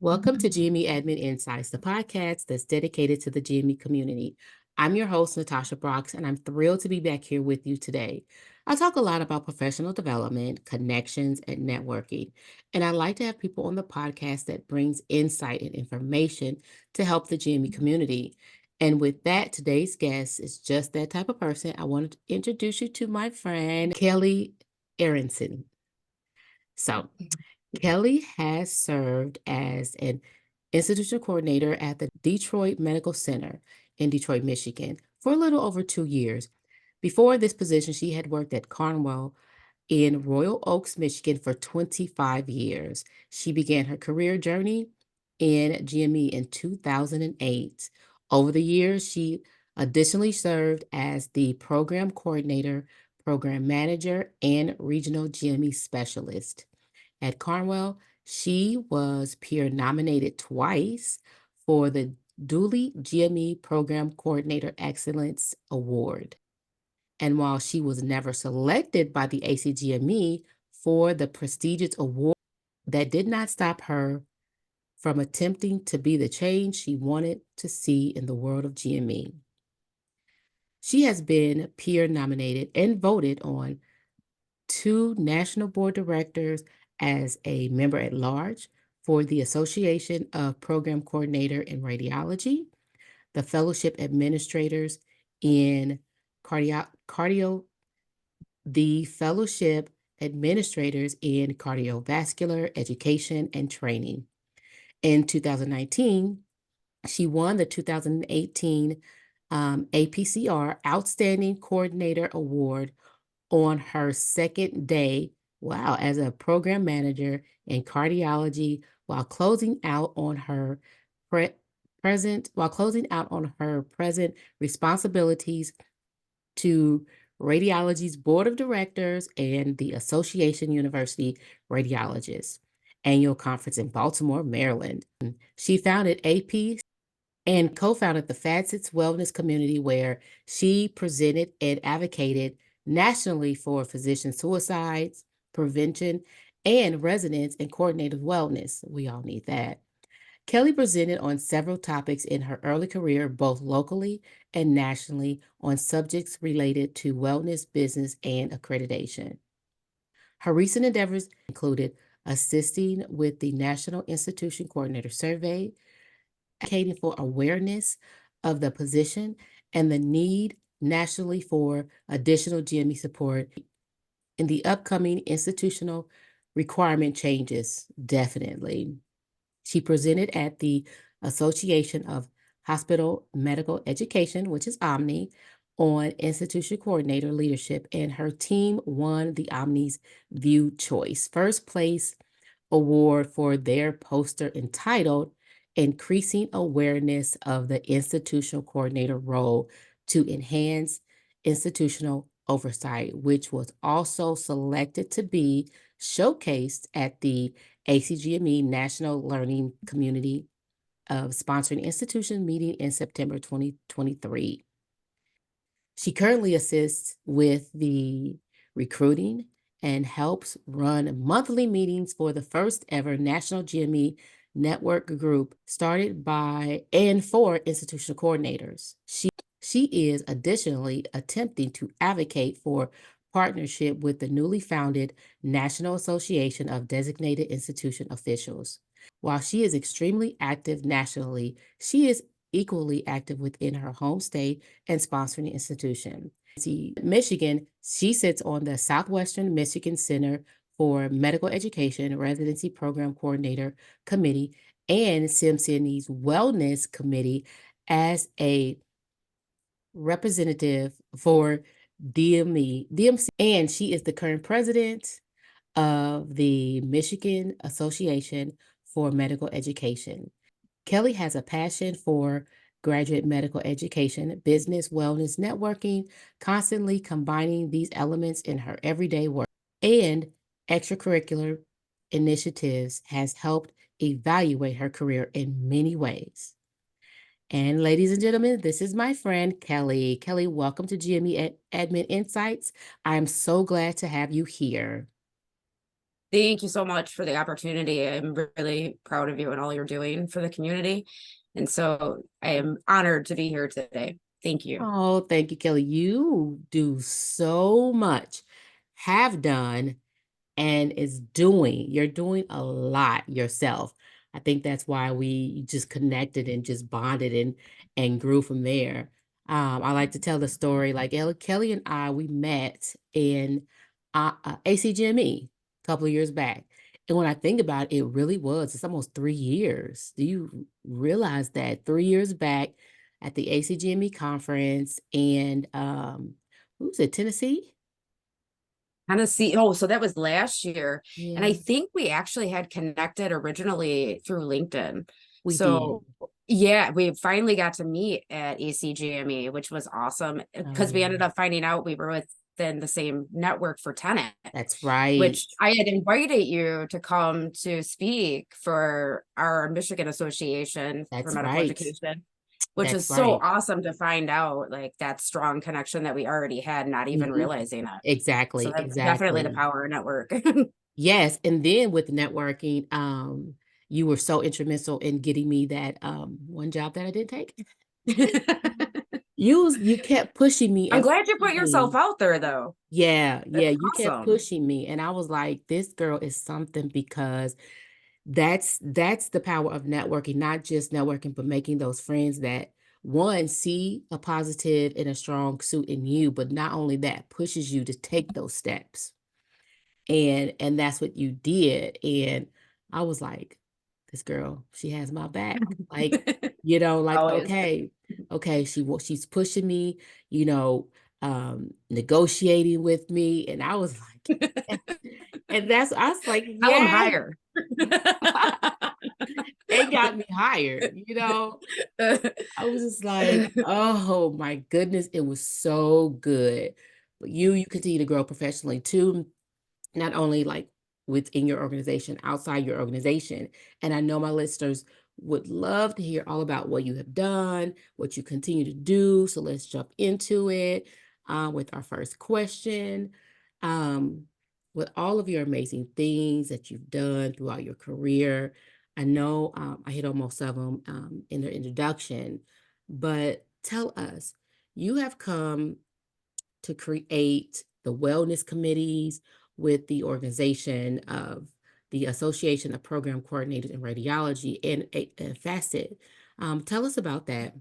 Welcome to GME Admin Insights, the podcast that's dedicated to the GME community. I'm your host, Natasha Brox, and I'm thrilled to be back here with you today. I talk a lot about professional development, connections, and networking, and I like to have people on the podcast that brings insight and information to help the GME community. And with that, today's guest is just that type of person. I wanted to introduce you to my friend, Kelly Aronson. So, Kelly has served as an institutional coordinator at the Detroit Medical Center in Detroit, Michigan for a little over 2 years. Before this position, she had worked at Cornwall in Royal Oaks, Michigan for 25 years. She began her career journey in GME in 2008. Over the years, she additionally served as the program coordinator, program manager, and regional GME specialist. At Cornwall, she was peer nominated twice for the Dooley GME Program Coordinator Excellence Award. And while she was never selected by the ACGME for the prestigious award, that did not stop her from attempting to be the change she wanted to see in the world of GME. She has been peer nominated and voted on 2 national board directors as a member at large for the Association of Program Coordinator in Radiology, the Fellowship Administrators in Cardio, the Fellowship Administrators in Cardiovascular Education and Training. In 2019, she won the 2018 APCR Outstanding Coordinator Award on her second day, wow, as a program manager in cardiology while closing out on her present responsibilities to Radiology's Board of Directors and the Association University Radiologists Annual Conference in Baltimore, Maryland. She founded AP and co-founded the FADSITS Wellness Community, where she presented and advocated nationally for physician suicides, prevention, and residents and coordinated wellness. We all need that. Kelly presented on several topics in her early career, both locally and nationally, on subjects related to wellness, business, and accreditation. Her recent endeavors included assisting with the National Institution Coordinator Survey, advocating for awareness of the position and the need nationally for additional GME support in the upcoming institutional requirement changes, definitely. She presented at the Association of Hospital Medical Education, which is Omni, on institution coordinator leadership, and her team won the Omni's View Choice First Place Award for their poster entitled Increasing Awareness of the Institutional Coordinator Role to Enhance Institutional Oversight, which was also selected to be showcased at the ACGME National Learning Community of Sponsoring Institution meeting in September 2023. She currently assists with the recruiting and helps run monthly meetings for the first ever National GME Network group started by and for institutional coordinators. She is additionally attempting to advocate for partnership with the newly founded National Association of Designated Institution Officials. While she is extremely active nationally, she is equally active within her home state and sponsoring institution. Michigan, she sits on the Southwestern Michigan Center for Medical Education Residency Program Coordinator Committee and CMCNE's Wellness Committee as a representative for DMC, and she is the current president of the Michigan Association for Medical Education. Kelly has a passion for graduate medical education, business, wellness, networking, constantly combining these elements in her everyday work, and extracurricular initiatives has helped evaluate her career in many ways. And ladies and gentlemen, this is my friend Kelly. Kelly, welcome to GME Admin Insights. I'm so glad to have you here. Thank you so much for the opportunity. I'm really proud of you and all you're doing for the community. And so I am honored to be here today. Thank you. Oh, thank you, Kelly. You do so much, have done, and is doing. You're doing a lot yourself. I think that's why we just connected and just bonded and grew from there. I like to tell the story like Kelly and I, we met in ACGME a couple of years back. And when I think about it, it really was. It's almost 3 years. Do you realize that 3 years back at the ACGME conference and who was it, Tennessee? Tennessee. Oh, so that was last year. And Yeah, I think we actually had connected originally through LinkedIn. we did. So yeah, we finally got to meet at ACGME, which was awesome Oh because we yeah. ended up finding out we were within the same network for tenant, That's right. which I had invited you to come to speak for our Michigan Association for That's Medical right. Education, which That's is so right. awesome to find out like that strong connection that we already had, not even Mhm. realizing it. So Exactly, that's definitely the exactly. power of network. Yes, and then with networking, you were so instrumental in getting me that one job that I didn't take. You kept pushing me I'm and glad you put pushing yourself me. out there though. Yeah, yeah, That's you kept awesome. pushing me, and I was like, this girl is something because that's the power of networking, not just networking, but making those friends that one see a positive and a strong suit in you, but not only that, pushes you to take those steps. And that's what you did. And I was like, this girl, she has my back. Like, like, Always. okay, she's pushing me, you know, negotiating with me. And I was like, and that's I was like, Tell them yes. higher. It got me hired. I was just like, oh my goodness, it was so good. But you continue to grow professionally too, not only like within your organization, outside your organization. And I know my listeners would love to hear all about what you have done, what you continue to do. So let's jump into it with our first question. Um, with all of your amazing things that you've done throughout your career, I know I hit on most of them in the introduction, but tell us, you have come to create the wellness committees with the organization of the Association of Program Coordinators in Radiology and Facet. Tell us about that.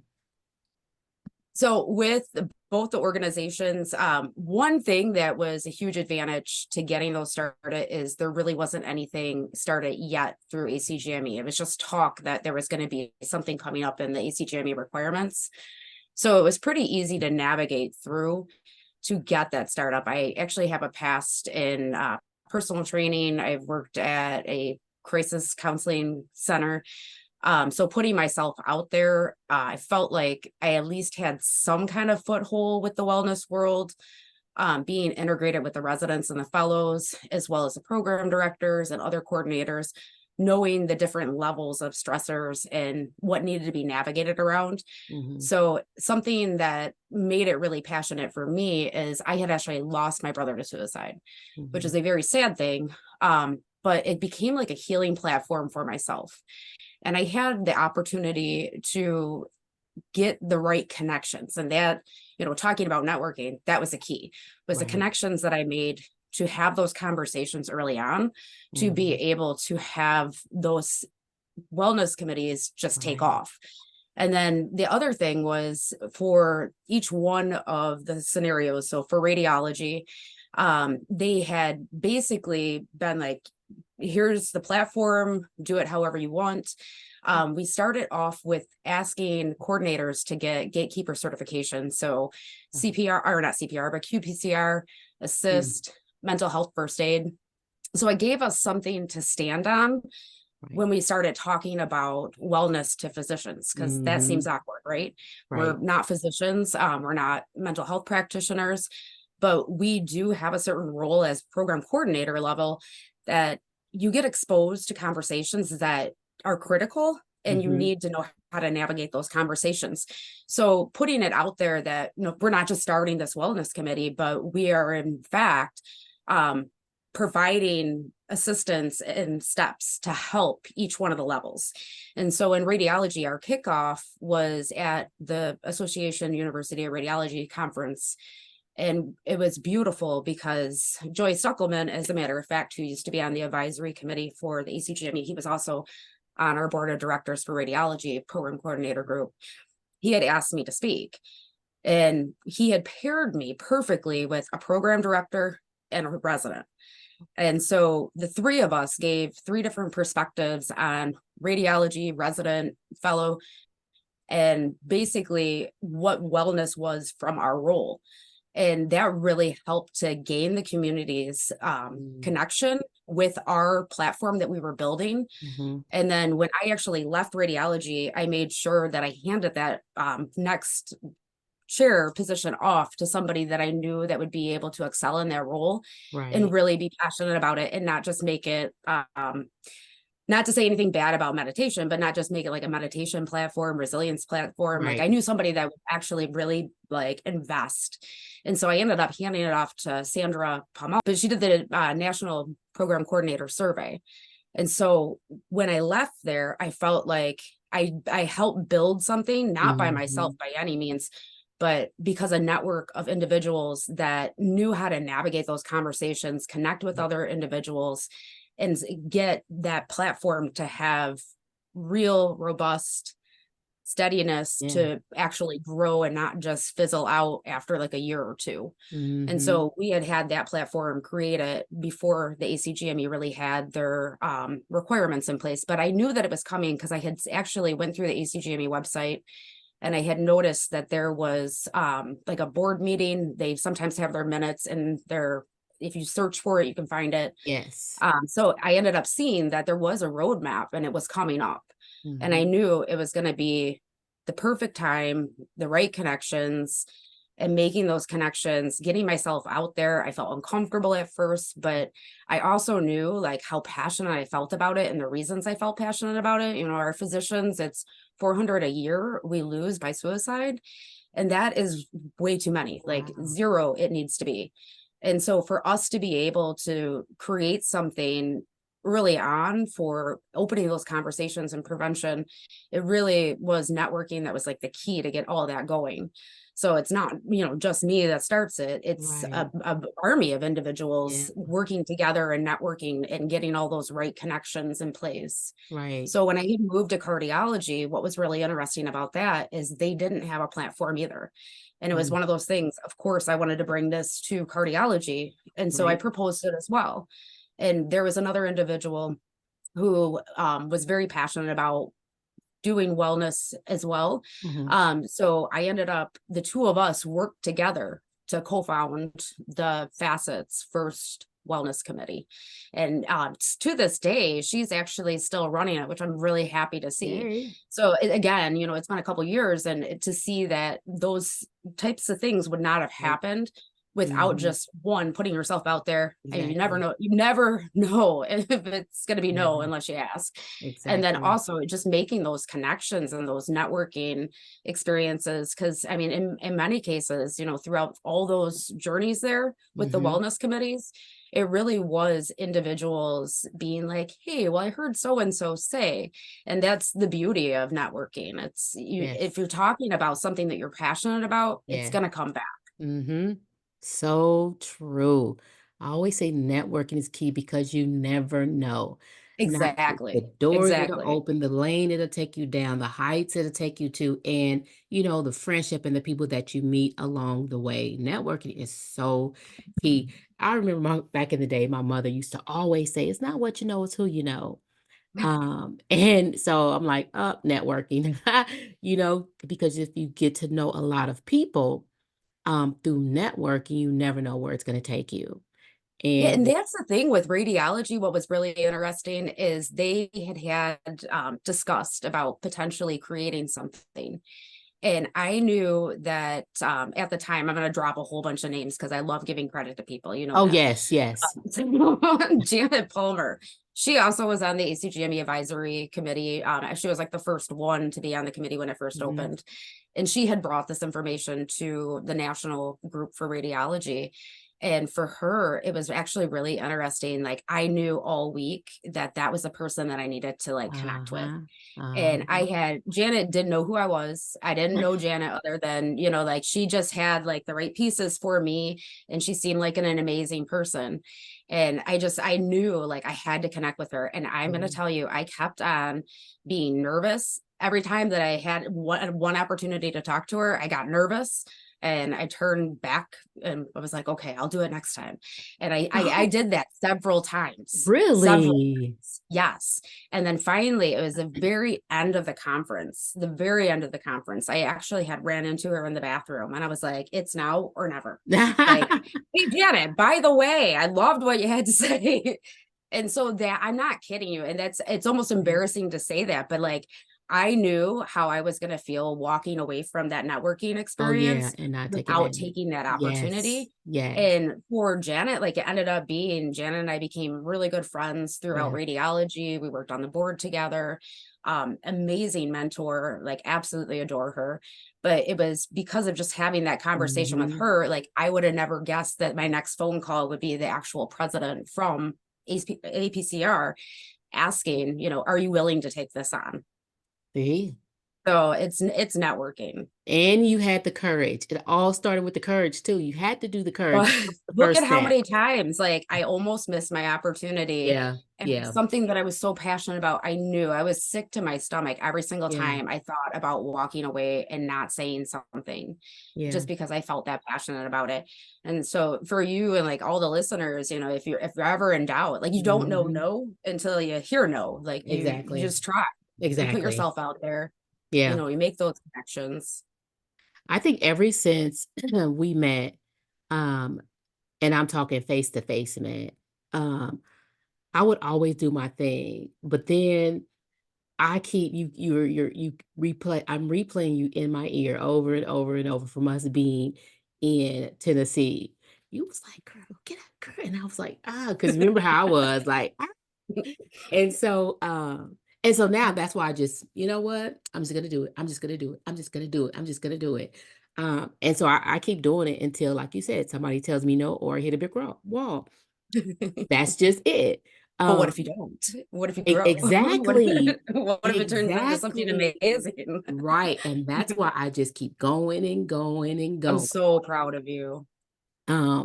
So with both the organizations, one thing that was a huge advantage to getting those started is there really wasn't anything started yet through ACGME. It was just talk that there was going to be something coming up in the ACGME requirements. So it was pretty easy to navigate through to get that startup. I actually have a past in personal training. I've worked at a crisis counseling center. So putting myself out there, I felt like I at least had some kind of foothold with the wellness world, being integrated with the residents and the fellows, as well as the program directors and other coordinators, knowing the different levels of stressors and what needed to be navigated around. Mm-hmm. So something that made it really passionate for me is I had actually lost my brother to suicide, which Mm-hmm. is a very sad thing. But it became like a healing platform for myself. And I had the opportunity to get the right connections. And that, talking about networking, that was the key, was the Right. connections that I made to have those conversations early on, to be Mm-hmm. able to have those wellness committees just take Right. off. And then the other thing was for each one of the scenarios. So for radiology, they had basically been like, here's the platform, do it however you want. We started off with asking coordinators to get gatekeeper certification. So CPR, or not CPR, but QPCR, Mm-hmm. assist, mental health first aid. So it gave us something to stand on Right. when we started talking about wellness to physicians, because that Mm-hmm. seems awkward, right? We're Right. not physicians, we're not mental health practitioners, but we do have a certain role as program coordinator level that you get exposed to conversations that are critical and you Mm-hmm. need to know how to navigate those conversations. So putting it out there that we're not just starting this wellness committee, but we are in fact providing assistance and steps to help each one of the levels. And so in radiology, our kickoff was at the Association University of Radiology conference. And it was beautiful because Joy Stuckelman, as a matter of fact, who used to be on the advisory committee for the ACGME, he was also on our board of directors for radiology program coordinator group. He had asked me to speak, and he had paired me perfectly with a program director and a resident. And so the three of us gave three different perspectives on radiology, resident, fellow, and basically what wellness was from our role. And that really helped to gain the community's connection with our platform that we were building. Mm-hmm. And then when I actually left radiology, I made sure that I handed that next chair position off to somebody that I knew that would be able to excel in that role and really be passionate about it, and not just make it not to say anything bad about meditation, but not just make it like a meditation platform, resilience platform. Like I knew somebody that would actually really like invest. And so I ended up handing it off to Sandra Palmer, but she did the National Program Coordinator Survey. And so when I left there, I felt like I helped build something, not by myself by any means, but because a network of individuals that knew how to navigate those conversations, connect with other individuals, and get that platform to have real, robust steadiness to actually grow and not just fizzle out after like a year or two. And so we had that platform created before the ACGME really had their requirements in place. But I knew that it was coming because I had actually went through the ACGME website, and I had noticed that there was like a board meeting. They sometimes have their minutes, and if you search for it, you can find it. Yes. So I ended up seeing that there was a roadmap and it was coming up. And I knew it was going to be the perfect time, the right connections, and making those connections, getting myself out there. I felt uncomfortable at first, but I also knew like how passionate I felt about it and the reasons I felt passionate about it. You know, our physicians, it's 400 a year we lose by suicide. And that is way too many, like zero, it needs to be. And so for us to be able to create something early on for opening those conversations and prevention, it really was networking that was like the key to get all that going. So it's not, just me that starts it. It's a army of individuals working together and networking and getting all those right connections in place. Right. So when I had moved to cardiology, what was really interesting about that is they didn't have a platform either. And it was one of those things, of course, I wanted to bring this to cardiology. And so I proposed it as well. And there was another individual who was very passionate about doing wellness as well. So I ended up, the two of us worked together to co-found the Facet's first wellness committee. And to this day, she's actually still running it, which I'm really happy to see. So again, it's been a couple of years, and to see that those types of things would not have happened without just one, putting yourself out there. And you never know if it's going to be no unless you ask. And then also just making those connections and those networking experiences. Cause I mean, in many cases, throughout all those journeys there with the wellness committees, it really was individuals being like, hey, well, I heard so-and-so say, and that's the beauty of networking. It's if you're talking about something that you're passionate about, it's going to come back. So true. I always say networking is key because you never know. Exactly. The doors that'll open, the lane it'll take you down, the heights it'll take you to, and the friendship and the people that you meet along the way. Networking is so key. I remember back in the day, my mother used to always say, "It's not what you know, it's who you know." And so I'm like, networking, because if you get to know a lot of people, through networking, you never know where it's going to take you. Yeah, and And that's the thing with radiology. What was really interesting is they had discussed about potentially creating something. And I knew that at the time, I'm going to drop a whole bunch of names because I love giving credit to people, oh, that. yes. Janet Palmer, she also was on the ACGME advisory committee. She was like the first one to be on the committee when it first opened. And she had brought this information to the National Group for Radiology. And for her, it was actually really interesting. Like I knew all week that that was the person that I needed to like connect with. Uh-huh. And I Uh-huh. had Janet didn't know who I was. I didn't know Janet other than, you know, like she just had like the right pieces for me and she seemed like an amazing person. And I knew like I had to connect with her. And I'm going to Yeah. tell you, I kept on being nervous every time that I had one opportunity to talk to her. I got nervous and I turned back and I was like, okay, I'll do it next time. And I Oh, did that several times, several really? times. Yes. And then finally, it was the very end of the conference, the very end of the conference. I actually had ran into her in the bathroom and I was like, it's now or never. Like, hey, Janet, by the way, I loved what you had to say. And so that I'm not kidding you. And it's almost embarrassing to say that, but like, I knew how I was going to feel walking away from that networking Oh, yeah, experience and not taking without it. taking that Yes, opportunity. yes, And for Janet, like it ended up being Janet and I became really good friends throughout yeah. radiology. We worked on the board together. Amazing mentor, like absolutely adore her. But it was because of just having that conversation with Mhm. her, like I would have never guessed that my next phone call would be the actual president from APCR asking, you know, are you willing to take this on? See? So it's networking. And you had the courage. It all started with the courage too. You had to do the courage. Well, That was the look first at how step. many times like I almost missed my opportunity. Yeah, And yeah, something that I was so passionate about, I knew I was sick to my stomach every single yeah, time I thought about walking away and not saying something yeah. just because I felt that passionate about it. And so for you and like all the listeners, you know, if you're ever in doubt, like you don't know Mhm. no until you hear no. Like you Exactly. just try. You put Exactly. yourself out there, you Yeah. know, you make those connections. I think ever since we met, um, and I'm talking face to face, met, I would always do my thing, but then I keep you replay I'm replaying you in my ear over and over and over from us being in Tennessee. You was like, "Girl, get out, girl," and I was like, "Ah," because remember how I was, like, "Ah," and so now that's why I just, you know what? I'm just gonna do it. I'm just gonna do it. I'm just gonna do it. I'm just gonna do it. And so I keep doing it until, like you said, somebody tells me no or I hit a big wall. That's just it. But what if Um, you don't? What if you grow? exactly. What if it turns into something Exactly. amazing? Right, and that's why I just keep going and going and I'm going, so proud of you.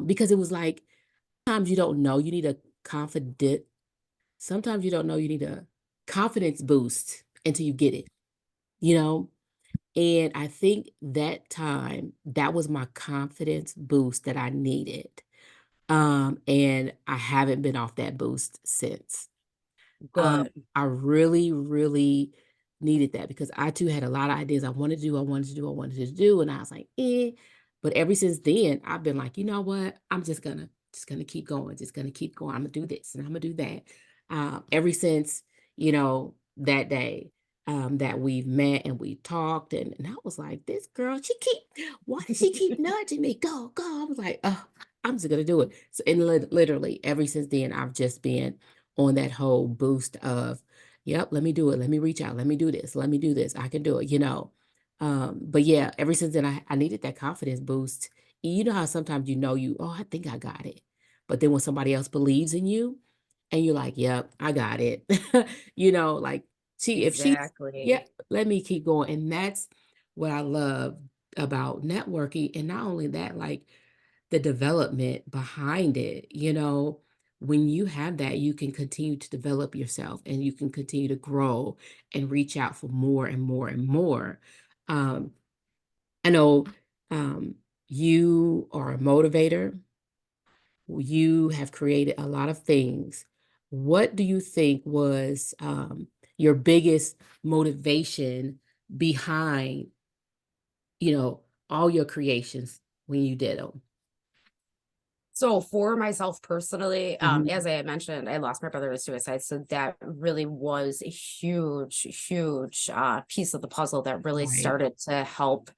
because it was like, sometimes you don't know, you need a confident sometimes you don't know you need a confidence boost until you get it, you know? And I think that time, that was my confidence boost that I needed, and I haven't been off that boost since. Good. I really, really needed that because I too had a lot of ideas I wanted to do, I wanted to do, I wanted to do, and I was like, eh. But ever since then, I've been like, you know what? I'm just gonna keep going, just gonna keep going. I'm gonna do this and I'm gonna do that. Ever since, that day, that we've met and we talked, and I was like, this girl, why does she keep nudging me? Go, go. I was like, oh, I'm just gonna do it. So, and literally, ever since then, I've just been on that whole boost of, yep, let me do it. Let me reach out. Let me do this. Let me do this. I can do it. But yeah, ever since then, I needed that confidence boost. You know how sometimes oh, I think I got it. But then when somebody else believes in you and you're like, yep, I got it. Like if she's, yeah, Exactly. let me keep going. And that's what I love about networking. And not only that, like the development behind it, when you have that, you can continue to develop yourself and you can continue to grow and reach out for more and more and more. Um, I know you are a motivator, you have created a lot of things. What do you think was your biggest motivation behind, all your creations when you did them? So for myself personally, as Mhm. I had mentioned, I lost my brother to suicide. So that really was a huge, huge piece of the puzzle that really Right. started to help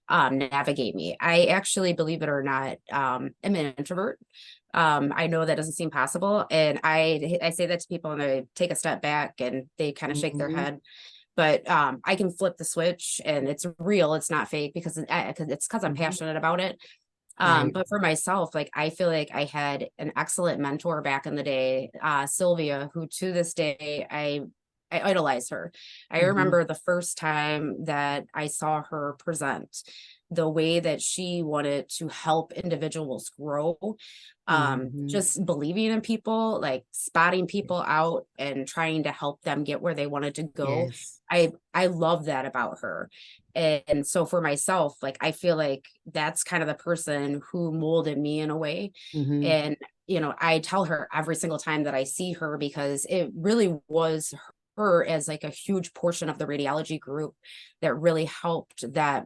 navigate me. I actually, believe it or not, am an introvert. I know that doesn't seem possible. And I say that to people and they take a step back and they kind of shake their Mhm. head. But I can flip the switch and it's real, it's not fake because it's because I'm Mhm. passionate about it. Right. But for myself, like I feel like I had an excellent mentor back in the day, Sylvia, who to this day I idolize her. I Mhm. remember the first time that I saw her present, the way that she wanted to help individuals grow, Mhm. just believing in people, like spotting people out and trying to help them get where they wanted to go. Yes. I love that about her. And so for myself, like I feel like that's kind of the person who molded me in a way. Mhm. And I tell her every single time that I see her, because it really was her as like a huge portion of the radiology group that really helped that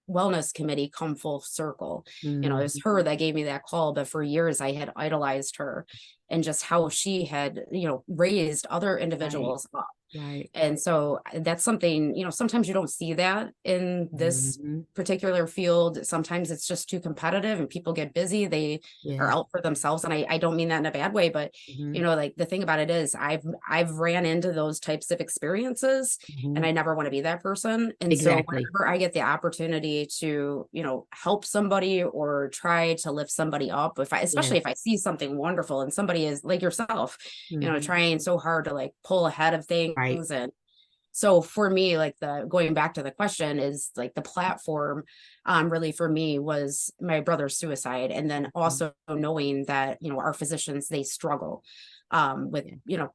wellness committee come full circle. It was Mhm. her that gave me that call, but for years I had idolized her, and just how she had, raised other Right. individuals up. Right. And so that's something, sometimes you don't see that in this Mhm. particular field. Sometimes it's just too competitive and people get busy. They are Yes. out for themselves. And I don't mean that in a bad way, but Mhm. like the thing about it is I've ran into those types of experiences, and Mhm. I never want to be that person. And so Exactly. whenever I get the opportunity to, help somebody or try to lift somebody up, especially Yes. if I see something wonderful and somebody is like yourself, Mhm. trying so hard to like pull ahead of Right. things. And so for me, like the going back to the question is like the platform, really for me was my brother's suicide. And then Mhm. also knowing that, our physicians, they struggle with, Yeah.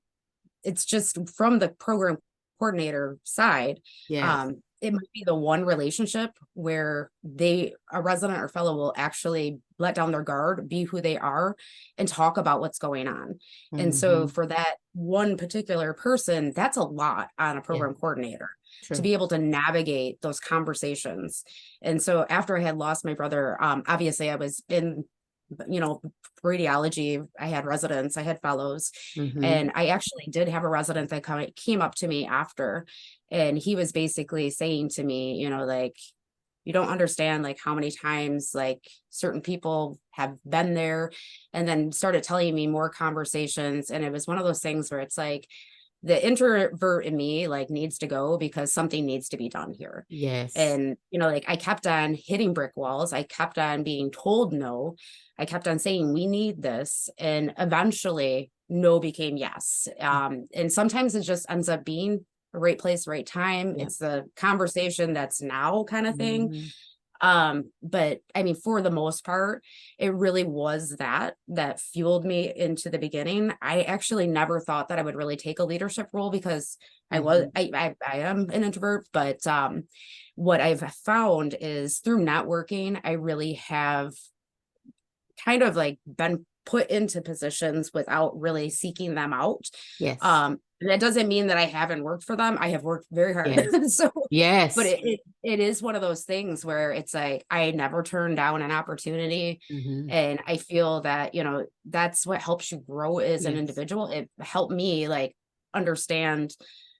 it's just from the program coordinator side. Yes. It might be the one relationship where a resident or fellow will actually let down their guard, be who they are, and talk about what's going on. And so Mhm. for that one particular person, that's a lot on a Yeah. program coordinator to True. be able to navigate those conversations. And so after I had lost my brother, obviously I was in, you know, radiology. I had residents, I had fellows, Mhm. and I actually did have a resident that came up to me after, and he was basically saying to me, like, you don't understand like how many times like certain people have been there, and then started telling me more conversations. And it was one of those things where it's like the introvert in me like needs to go because something needs to be done here. Yes. And like I kept on hitting brick walls, I kept on being told no, I kept on saying we need this, and eventually no became yes. And sometimes it just ends up being the right place, right time. Yeah. It's the conversation that's now kind of thing. Mhm. But I mean, for the most part, it really was that fueled me into the beginning. I actually never thought that I would really take a leadership role, because Mhm. I am an introvert. But what I've found is through networking, I really have kind of like been put into positions without really seeking them out. Yes. That doesn't mean that I haven't worked for them. I have worked very hard. Yes. So, but Yes. it is one of those things where it's like I never turn down an opportunity. Mhm. And I feel that, that's what helps you grow as an Yes. individual. It helped me like understand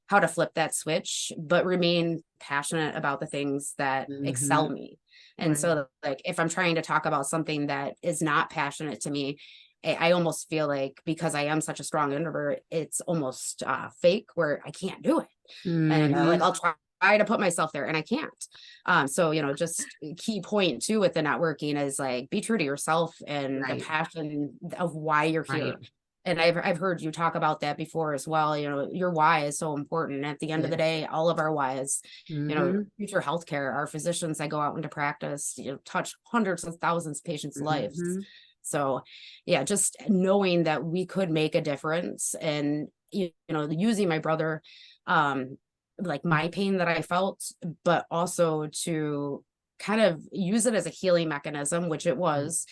how to flip that switch, but remain passionate about the things that excel Mhm. me. And Right. so, like, if I'm trying to talk about something that is not passionate to me, I almost feel like because I am such a strong introvert, it's almost fake where I can't do it. And like Mhm. I'll try to put myself there and I can't. So, just a key point too with the networking is like be true to yourself and the Right. passion of why you're Right. here. And I've heard you talk about that before as well. Your why is so important. At the end of the Yes. day, all of our whys, Mhm. future healthcare, our physicians that go out into practice, touch hundreds of thousands of patients' lives. Mhm. So yeah, just knowing that we could make a difference, and using my brother, like my pain that I felt, but also to kind of use it as a healing mechanism, which it Right. was,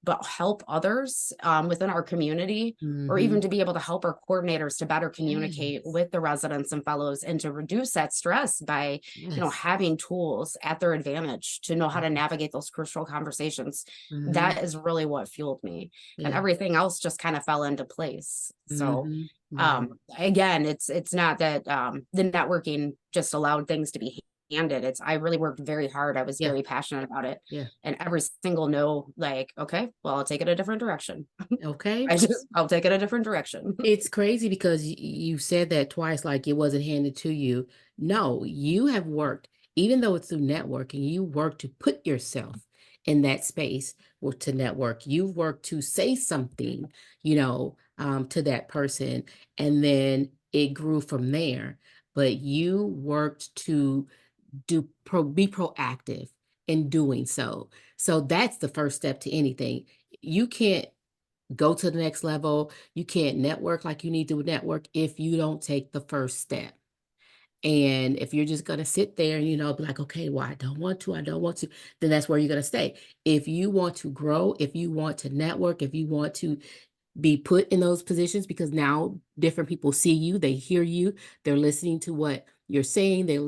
but help others within our community, or even Mhm. to be able to help our coordinators to better communicate Yes. with the residents and fellows, and to reduce that stress by, Yes. having tools at their advantage to know how to Yes. navigate those crucial conversations. Mhm. That is really what fueled me, and Yeah. everything else just kind of fell into place. So Mhm. Right. again, it's not that the networking just allowed things to be handed. It's I really worked very hard. I was Yeah. very passionate about it. Yeah. And every single no, like, okay, well, I'll take it a different direction. Okay. I'll take it a different direction. It's crazy because you said that twice, like it wasn't handed to you. No, you have worked, even though it's through networking, you work to put yourself in that space or to network. You've worked to say something, to that person, and then it grew from there. But you worked to be proactive in doing so. So that's the first step to anything. You can't go to the next level. You can't network like you need to network if you don't take the first step. And if you're just going to sit there and, be like, okay, well, I don't want to, then that's where you're going to stay. If you want to grow, if you want to network, if you want to be put in those positions, because now different people see you, they hear you, they're listening to what you're saying, they're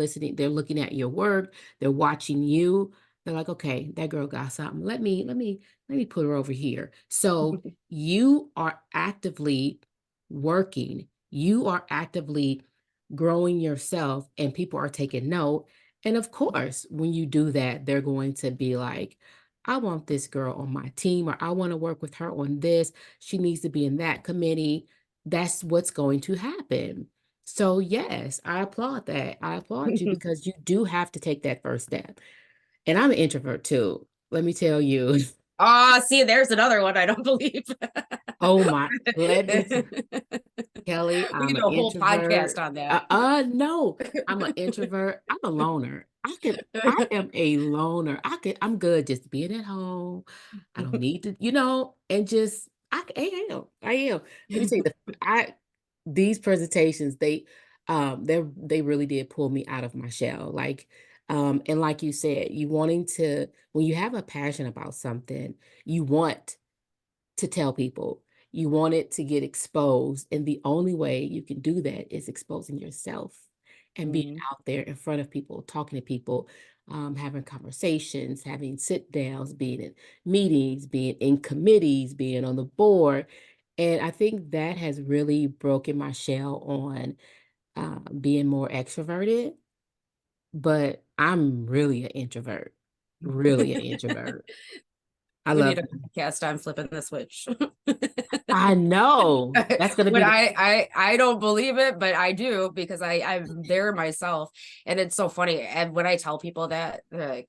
looking at your work, they're watching you. They're like, okay, that girl got something. Let me put her over here. So you are actively working, you are actively growing yourself, and people are taking note. And of course, when you do that, they're going to be like, I want this girl on my team, or I want to work with her on this. She needs to be in that committee. That's what's going to happen. So, yes, I applaud that. I applaud you because you do have to take that first step. And I'm an introvert too. Let me tell you. Ah, see, there's another one I don't believe. Oh my, let me Kelly, We I'm could an do a whole podcast introvert. on that. No, I'm an introvert. I'm a loner. I am a loner. I'm good just being at home. I don't need to, and just, I am. Let me tell you, these presentations, they really did pull me out of my shell. Like, and like you said, when you have a passion about something, you want to tell people. You want it to get exposed. And the only way you can do that is exposing yourself and being Mhm. out there in front of people, talking to people, having conversations, having sit downs, being in meetings, being in committees, being on the board. And I think that has really broken my shell on being more extroverted. But I'm really an introvert, really an introvert. I We love need a podcast on flipping the switch. I know. That's gonna But be the I don't believe it, but I do because I'm there myself. And it's so funny. And when I tell people that, they're like,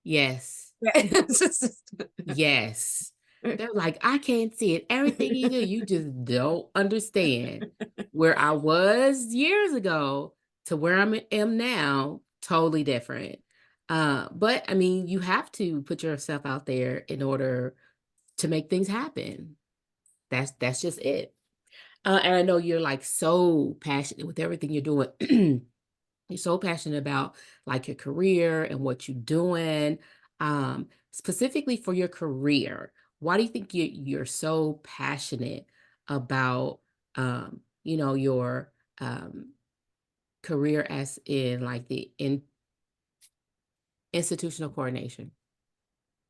yes. it's just Yes. They're like, I can't see it. Everything you do, you just don't understand. Where I was years ago to where am now, totally different. But I mean, you have to put yourself out there in order to make things happen. That's just it. And I know you're like so passionate with everything you're doing. You're so passionate about like your career and what you're doing. Specifically for your career, why do you think you're so passionate about your career as in like the institutional coordination?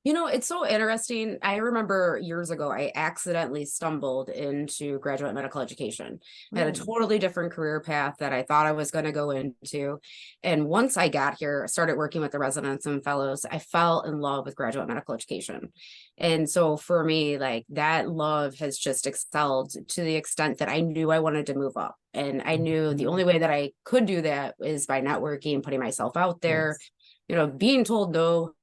It's so interesting. I remember years ago, I accidentally stumbled into graduate medical education. I had a Oh, totally different career path that I thought I was going to go into. And once I got here, I started working with the residents and fellows, I fell in love with graduate medical education. And so for me, like that love has just excelled to the extent that I knew I wanted to move up. And I knew the mhm. only way that I could do that is by networking, putting myself out there, Yes. being told no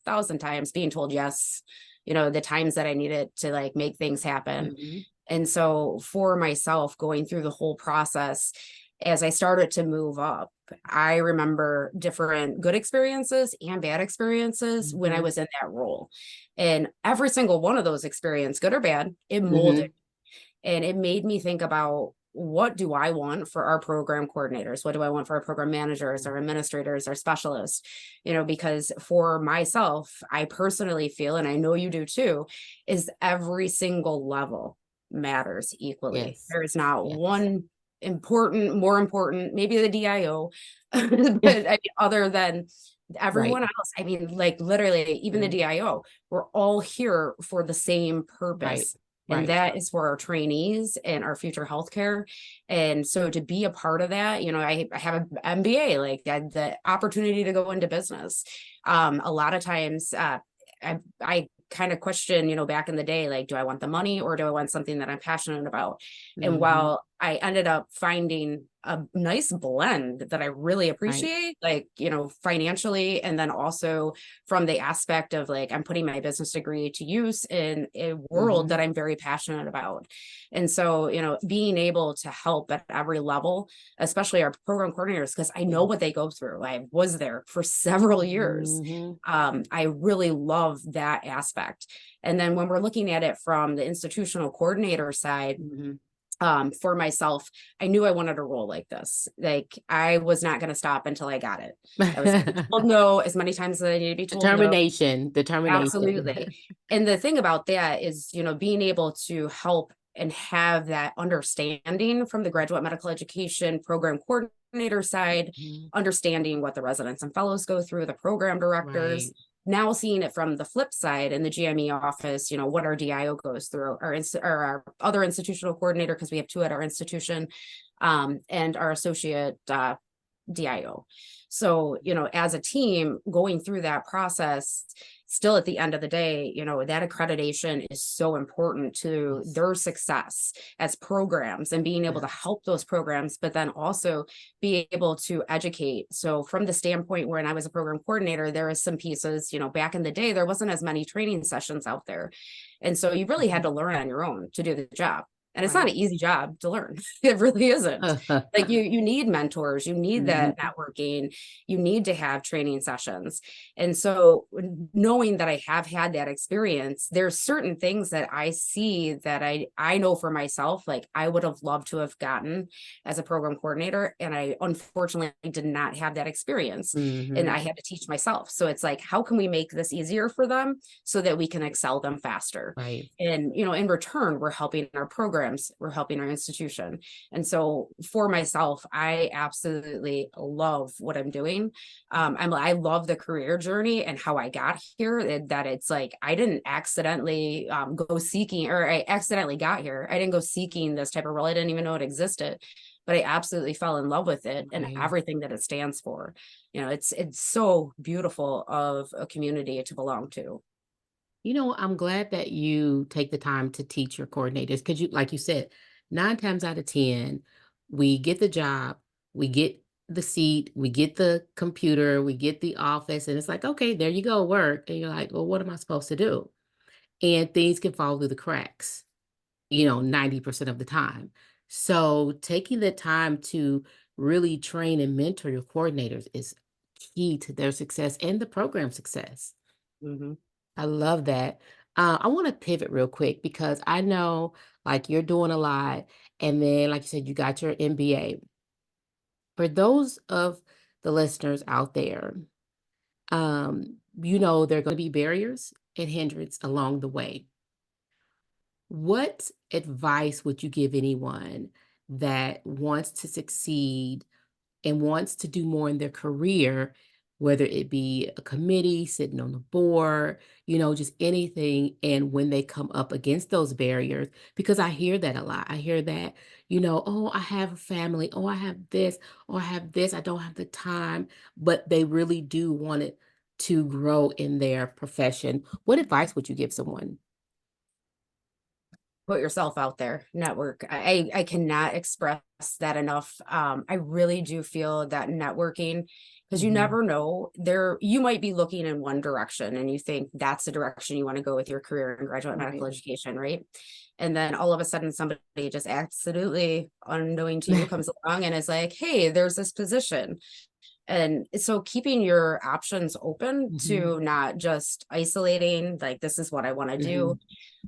thousand times, being told yes, the times that I needed to like make things happen. Hmm. And so for myself, going through the whole process, as I started to move up, I remember different good experiences and bad experiences when I Hmm. was in that role. And every single one of those experiences, good or bad, it molded Hmm. and it made me think about what do I want for our program coordinators? What do I want for our program managers, our administrators, our specialists? Because for myself, I personally feel, and I know you do too, is every single level matters equally. Yes. There is not Yes. one more important, maybe the DIO, but I mean, other than everyone Right. else, I mean, like literally, even the Mhm. DIO, we're all here for the same Right. purpose, and Right. that is for our trainees and our future healthcare. And so to be a part of that, I have an MBA, like the opportunity to go into business. A lot of times, I kind of question, back in the day, like, do I want the money or do I want something that I'm passionate about? And Mhm. while I ended up finding a nice blend that I really Right. appreciate, like, financially, and then also from the aspect of like, I'm putting my business degree to use in a world that Mhm. I'm very passionate about. And so, being able to help at every level, especially our program coordinators, because I know Mhm. what they go through. I was there for several years. Mhm. I really love that aspect. And then when we're looking at it from the institutional coordinator side, Mhm. for myself, I knew I wanted a role like this. Like, I was not going to stop until I got it. I was going to be told no as many times as I need to be told no. Determination, determination. Absolutely. And the thing about that is, being able to help and have that understanding from the graduate medical education program coordinator side, Mhm. understanding what the residents and fellows go through, the program directors. Right. Now seeing it from the flip side in the GME office, what our DIO goes through, or our other institutional coordinator, because we have two at our institution, and our associate DIO. So, as a team going through that process, still at the end of the day, that accreditation is so important to Yes. their success as programs and being able to Yes. help those programs, but then also be able to educate. So, from the standpoint when I was a program coordinator, there was some pieces, back in the day, there wasn't as many training sessions out there. And so you really had Mhm. to learn on your own to do the job. And it's not Right. an easy job to learn. It really isn't. Like, you need mentors, you need that Mhm. networking, you need to have training sessions. And so knowing that I have had that experience, there's certain things that I see that I know for myself, like I would have loved to have gotten as a program coordinator. And I unfortunately did not have that experience. And Mhm. I had to teach myself. So it's like, how can we make this easier for them so that we can excel them faster? Right. And in return, we're helping our programs, we're helping our institution. And so for myself, I absolutely love what I'm doing. I love the career journey and how I got here. That it's like I didn't accidentally go seeking, or I accidentally got here. I didn't go seeking this type of role. I didn't even know it existed, but I absolutely fell in love with it and Right. everything that it stands for. It's so beautiful of a community to belong to. I'm glad that you take the time to teach your coordinators because like you said, 9 times out of 10, we get the job, we get the seat, we get the computer, we get the office, and it's like, okay, there you go, work. And you're like, well, what am I supposed to do? And things can fall through the cracks, 90% of the time. So taking the time to really train and mentor your coordinators is key to their success and the program success. Mhm. I love that. I want to pivot real quick because I know like you're doing a lot. And then, like you said, you got your MBA. For those of the listeners out there, there are going to be barriers and hindrance along the way. What advice would you give anyone that wants to succeed and wants to do more in their career, whether it be a committee, sitting on the board, just anything. And when they come up against those barriers, because I hear that a lot. I hear that, oh, I have a family, oh, I have this, or I have this, I don't have the time, but they really do want it to grow in their profession. What advice would you give someone? Put yourself out there, network. I cannot express that enough. I really do feel that networking, because you Hmm. never know, you might be looking in one direction and you think that's the direction you want to go with your career in graduate medical Right. education, right? And then all of a sudden somebody just absolutely unknowing to you comes along and is like, hey, there's this position. And so keeping your options open Hmm. to not just isolating, like, this is what I want to do.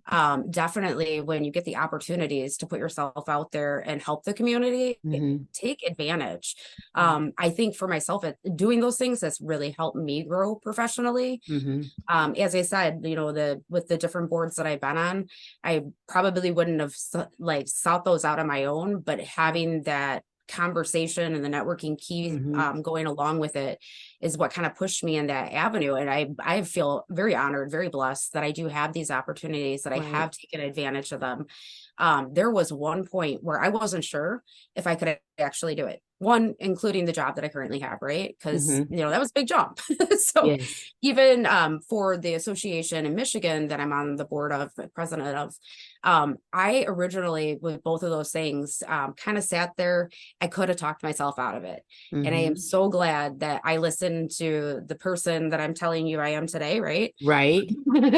Hmm. Definitely when you get the opportunities to put yourself out there and help the community, Hmm. take advantage. Right. I think for myself, doing those things has really helped me grow professionally. Hmm. As I said, with the different boards that I've been on, I probably wouldn't have like sought those out on my own, but having that conversation and the networking key Hmm. going along with it is what kind of pushed me in that avenue. And I feel very honored, very blessed that I do have these opportunities, that I Right. have taken advantage of them. There was one point where I wasn't sure if I could actually do it. one, including the job that I currently have, right? Because, Mm-hmm. that was a big jump. So Yes. even for the association in Michigan that I'm on the board of, president of, I originally, with both of those things, kind of sat there. I could have talked myself out of it. And I am Mm-hmm. so glad that I listened to the person that I'm telling you I am today, right? Right.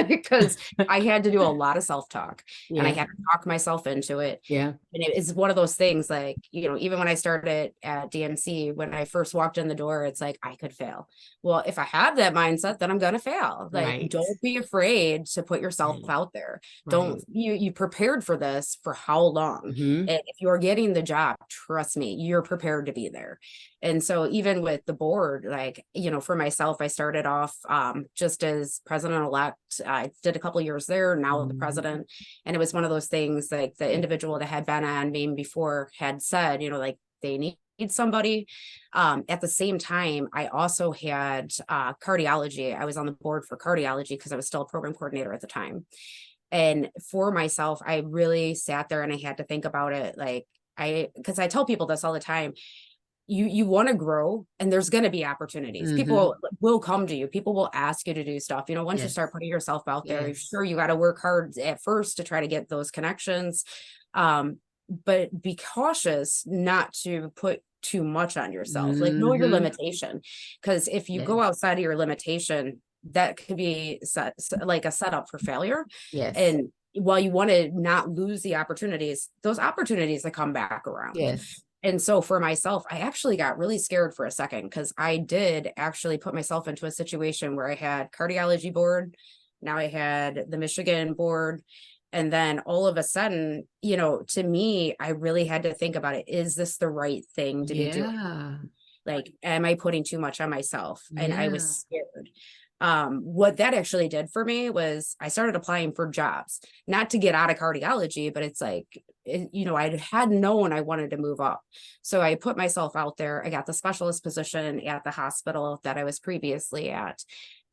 Because I had to do a lot of self-talk and I Yeah. had to talk myself into it. Yeah. And it is one of those things like, even when I started at DMC, when I first walked in the door, it's like, I could fail. Well, if I have that mindset, then I'm going to fail. Like, Right. don't be afraid to put yourself Right. out there. Don't, Right. you prepared for this for how long? Mm-hmm. And if you're getting the job, trust me, you're prepared to be there. And so even with the board, like, for myself, I started off just as president-elect. I did a couple of years there, now the Mm-hmm. president. And it was one of those things like the individual that had been on me before had said, like they need somebody. At the same time, I also had cardiology. I was on the board for cardiology because I was still a program coordinator at the time. And for myself, I really sat there and I had to think about it. Like because I tell people this all the time, you want to grow and there's going to be opportunities. Mm-hmm. People will come to you. People will ask you to do stuff. Once you start Yes. putting yourself out there, Yes. sure, you got to work hard at first to try to get those connections. But be cautious not to put too much on yourself. Like know your Mm-hmm. limitation. Because if you go Yes. outside of your limitation, that could be like a setup for failure. Yes. And while you want to not lose the opportunities, those opportunities that come back around. Yes. And so for myself, I actually got really scared for a second because I did actually put myself into a situation where I had cardiology board. Now I had the Michigan board. And then all of a sudden, to me, I really had to think about it. Is this the right thing to be doing? Yeah. Like, am I putting too much on myself? And I was Yeah. scared. What that actually did for me was I started applying for jobs, not to get out of cardiology, but it's like, I had known I wanted to move up. So I put myself out there. I got the specialist position at the hospital that I was previously at.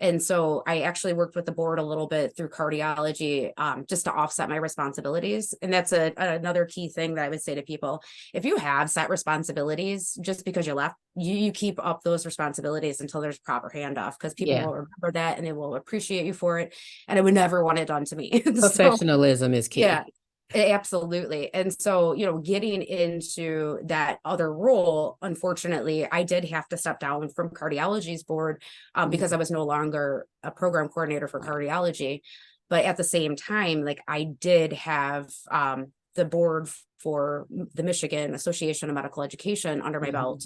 And so I actually worked with the board a little bit through cardiology, just to offset my responsibilities. And that's another key thing that I would say to people. If you have set responsibilities, just because you left, you keep up those responsibilities until there's proper handoff, because people Yeah. will remember that and they will appreciate you for it. And I would never want it done to me. So Professionalism is yeah, key. absolutely. And so, getting into that other role, unfortunately, I did have to step down from cardiology's board because I was no longer a program coordinator for Right. cardiology. But at the same time, like I did have the board for the Michigan Association of Medical Education under my belt.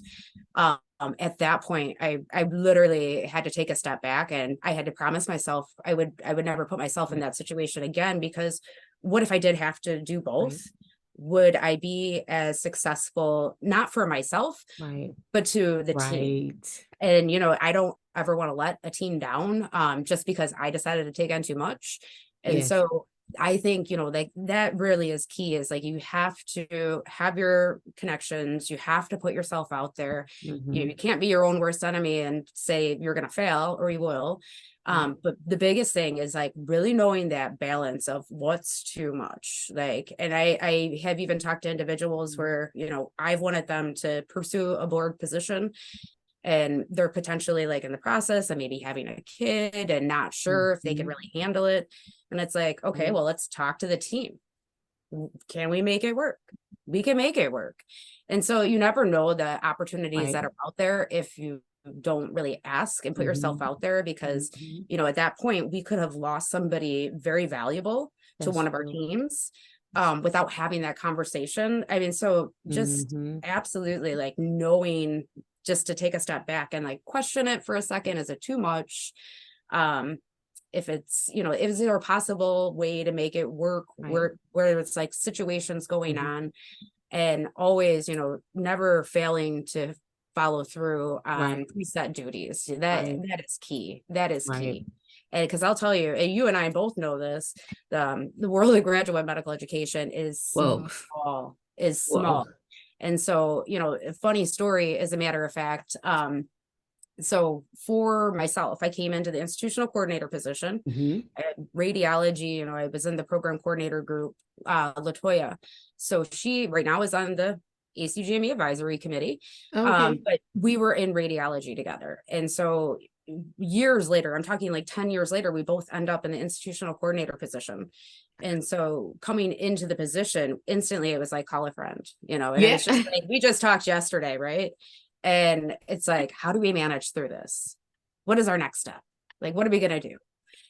At that point, I literally had to take a step back and I had to promise myself I would never put myself in Right. that situation again, because what if I did have to do both? Right. Would I be as successful, not for myself, Right. but to the team? Right. And, I don't ever want to let a team down just because I decided to take on too much. And Yes. so I think, like that really is key, is like you have to have your connections, you have to put yourself out there. Mm-hmm. You can't be your own worst enemy and say you're going to fail, or you will. Right. But the biggest thing is like really knowing that balance of what's too much. Like, and I have even talked to individuals where, I've wanted them to pursue a board position and they're potentially like in the process of maybe having a kid and not sure if they can Mm-hmm. really handle it. And it's like, okay, well, let's talk to the team. Can we make it work? We can make it work. And so you never know the opportunities Right. that are out there if you don't really ask and put yourself Mm-hmm. out there, because, Mm-hmm. at that point we could have lost somebody very valuable to That's one of our true. teams without having that conversation. I mean, so just Mm-hmm. absolutely like knowing just to take a step back and like question it for a second. Is it too much? If it's, is there a possible way to make it work Right. where it's like situations going Mm-hmm. on, and always, never failing to follow through on Right. preset duties. Right. That is key. That is Right. key. And because I'll tell you, and you and I both know this, the world of graduate medical education is Whoa. small, is Whoa. small. And so, a funny story, as a matter of fact, so for myself, I came into the institutional coordinator position. Mm-hmm. Radiology, I was in the program coordinator group, Latoya. So she right now is on the ACGME advisory committee. Okay. But we were in radiology together. And so years later, I'm talking like 10 years later, we both end up in the institutional coordinator position. And so coming into the position, instantly it was like, call a friend, and Yeah. it's just like, we just talked yesterday, right? And it's like, how do we manage through this? What is our next step? Like, what are we going to do?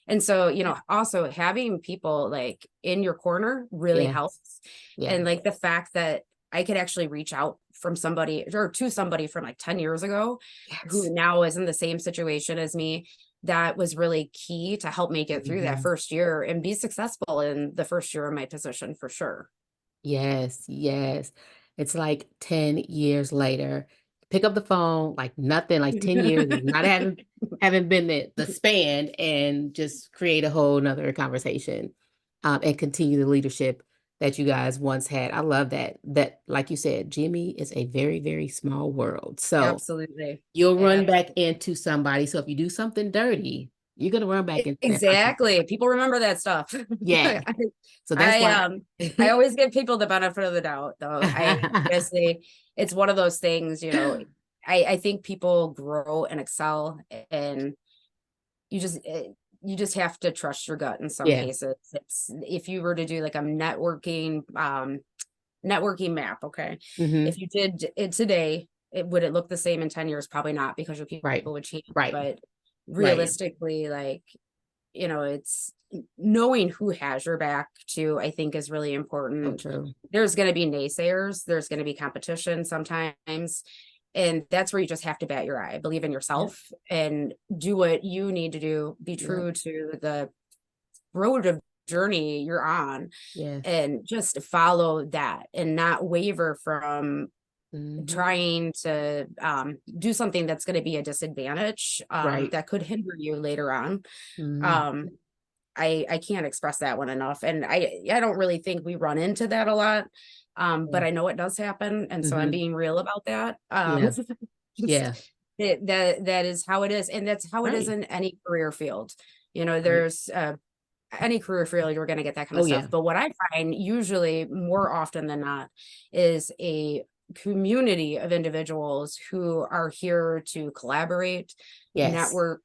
And so, also having people like in your corner really Yes. helps. Yeah. And like the fact that I could actually reach out from somebody or to somebody from like 10 years ago Yes. who now is in the same situation as me, that was really key to help make it through that Mhm. first year and be successful in the first year of my position for sure. Yes, yes. It's like 10 years later, pick up the phone, like nothing, like 10 years is not haven't been the span, and just create a whole nother conversation, and continue the leadership that you guys once had. I love that. That, like you said, Jimmy is a very, very small world. So Absolutely. you'll run Yeah. back into somebody. So if you do something dirty, you're gonna run back into that person. Exactly. People remember that stuff. Yeah. So that's I why. um I always give people the benefit of the doubt though. I honestly, it's one of those things, I think people grow and excel, and you just you just have to trust your gut in some Yeah. cases. It's if you were to do like a networking map, okay. Hmm. If you did it today, would it look the same in 10 years? Probably not, because your Right. people would change. Right. But Right. realistically, like, it's knowing who has your back too, I think is really So important. true. There's going to be naysayers, there's going to be competition sometimes. And that's where you just have to bat your eye, believe in Yep. yourself and do what you need to do, be Yep. true to the road of journey you're on, Yes. and just follow that and not waver from Hmm. trying to do something that's going to be a disadvantage, Right. that could hinder you later on. Hmm. um, I can't express that one enough. And I don't really think we run into that a lot. But Yeah. I know it does happen. And so I'm Hmm. being real about that. Yeah. Just Yeah. that is how it is. And that's how it is Right. in any career field. Right. There's any career field, you're going to get that kind Oh of stuff. yeah. But what I find usually more often than not is a community of individuals who are here to collaborate, Yes. network,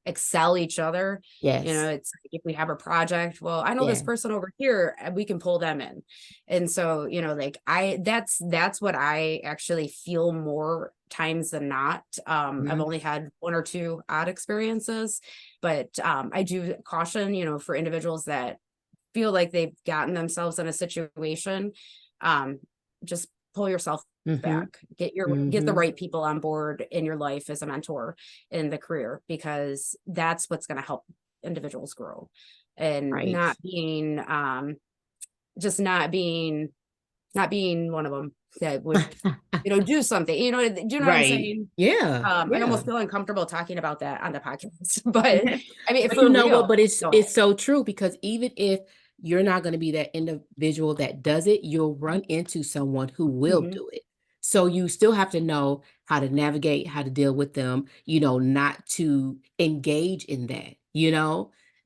excel each other. Yes. It's like if we have a project, well, I know this Yeah. person over here, and we can pull them in. And so, like that's what I actually feel more times than not. I've Hmm. only had one or two odd experiences, but I do caution, for individuals that feel like they've gotten themselves in a situation, um, just pull yourself Hmm. back, get the Hmm. right people on board in your life as a mentor in the career, because that's what's going to help individuals grow, and Right. not being just not being one of them that would do something, do you know what I'm Right. saying? Yeah. I Yeah. almost feel uncomfortable talking about that on the podcast, but I mean, But you for know what? real. But it's So, it's so true, because even if you're not going to be that individual that does it, you'll run into someone who will mhm, do it. So you still have to know how to navigate, how to deal with them, not to engage in that,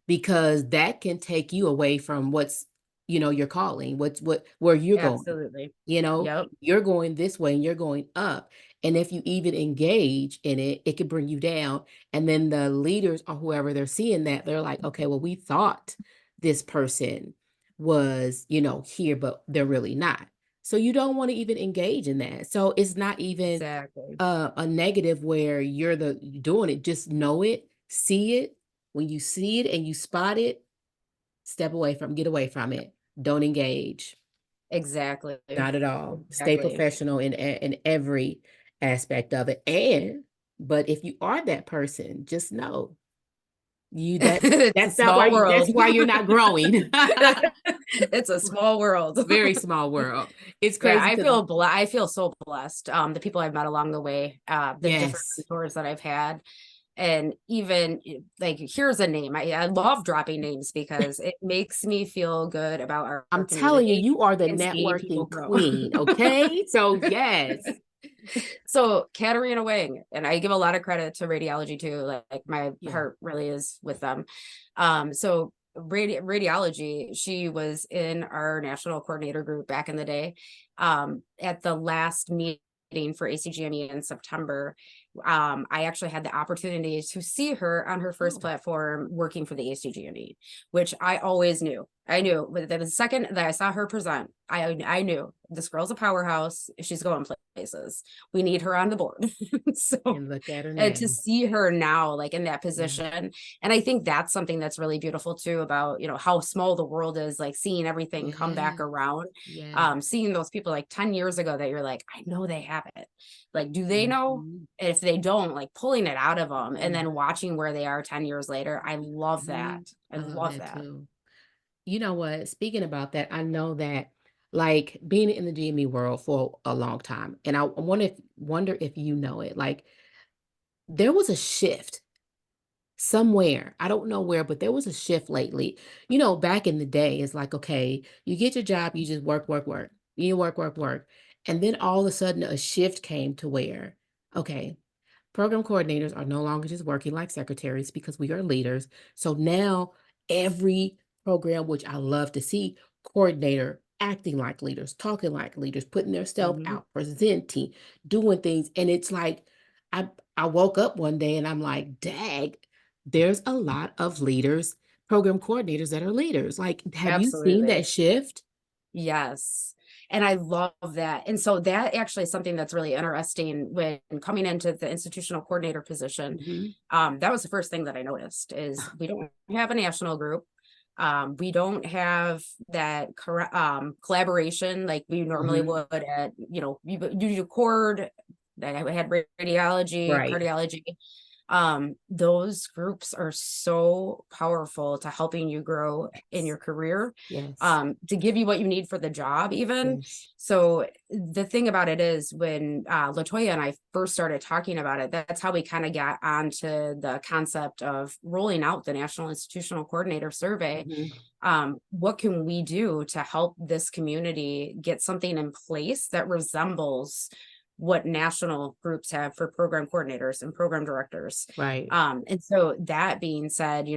because that can take you away from what's, your calling, where you're going. absolutely. You know, Yep. you're going this way and you're going up. And if you even engage in it, it could bring you down. And then the leaders or whoever, they're seeing that, they're like, okay, well, we thought this person was, here, but they're really not. So you don't want to even engage in that. So it's not even Exactly. a negative where you're doing it. Just know it, see it. When you see it and you spot it, get away from it. Don't engage. Exactly. Not at all. Stay Exactly. professional in every aspect of it. But if you are that person, just know you that It's a that's not why small that's world. why you're not growing. It's a small world. Very small world. It's Yeah, crazy because I feel so blessed. The people I've met along the way, the different yes, mentors that I've had, and even like here's a name. I love dropping names because it makes me feel good about our I'm telling you, community you are the and seeing people networking grow. queen. Okay, so yes, So Katarina Wang, and I give a lot of credit to radiology too. Like my yeah, heart really is with them. So radiology. She was in our national coordinator group back in the day. At the last meeting for ACGME in September, I actually had the opportunity to see her on her first Oh. platform working for the ACGME, which I always knew. I knew the second that I saw her present, I knew this girl's a powerhouse. She's going places. We need her on the board. So, And look at her and now. to see her now, like in that Yeah. position, and I think that's something that's really beautiful too about, how small the world is, like seeing everything come Yeah. back around. Yeah. Seeing those people like 10 years ago that you're like, I know they have it. Like, do they know? Mhm. If they don't, like pulling it out of them and Mhm. then watching where they are 10 years later. I love that. Mhm. I I love love that that. too. You know what? Speaking about that, I know that like being in the GME world for a long time, and I wonder if you know it. Like there was a shift somewhere. I don't know where, but there was a shift lately. Back in the day, it's like, okay, you get your job, you just work, work, work. You work, work, work. And then all of a sudden a shift came to where, okay, program coordinators are no longer just working like secretaries because we are leaders. So now every program, which I love to see, coordinator acting like leaders, talking like leaders, putting their stuff Mhm. out, presenting, doing things. And it's like I I woke up one day and I'm like, dag, there's a lot of leaders, program coordinators that are leaders. Like, have you seen Absolutely. that shift? Yes. And I love that. And so that actually is something that's really interesting when coming into the institutional coordinator position. Mhm. That was the first thing that I noticed is we don't have a national group. We don't have that collaboration like we normally Mhm. would at, you do cord, I had radiology, Right. cardiology. Those groups are so powerful to helping you grow in Yes. your career, Yes. to give you what you need for the job even. Yes. So the thing about it is when Latoya and I first started talking about it, that's how we kind of got onto the concept of rolling out the National Institutional Coordinator Survey. Mhm. What can we do to help this community get something in place that resembles what national groups have for program coordinators and program directors? Right. And so that being said,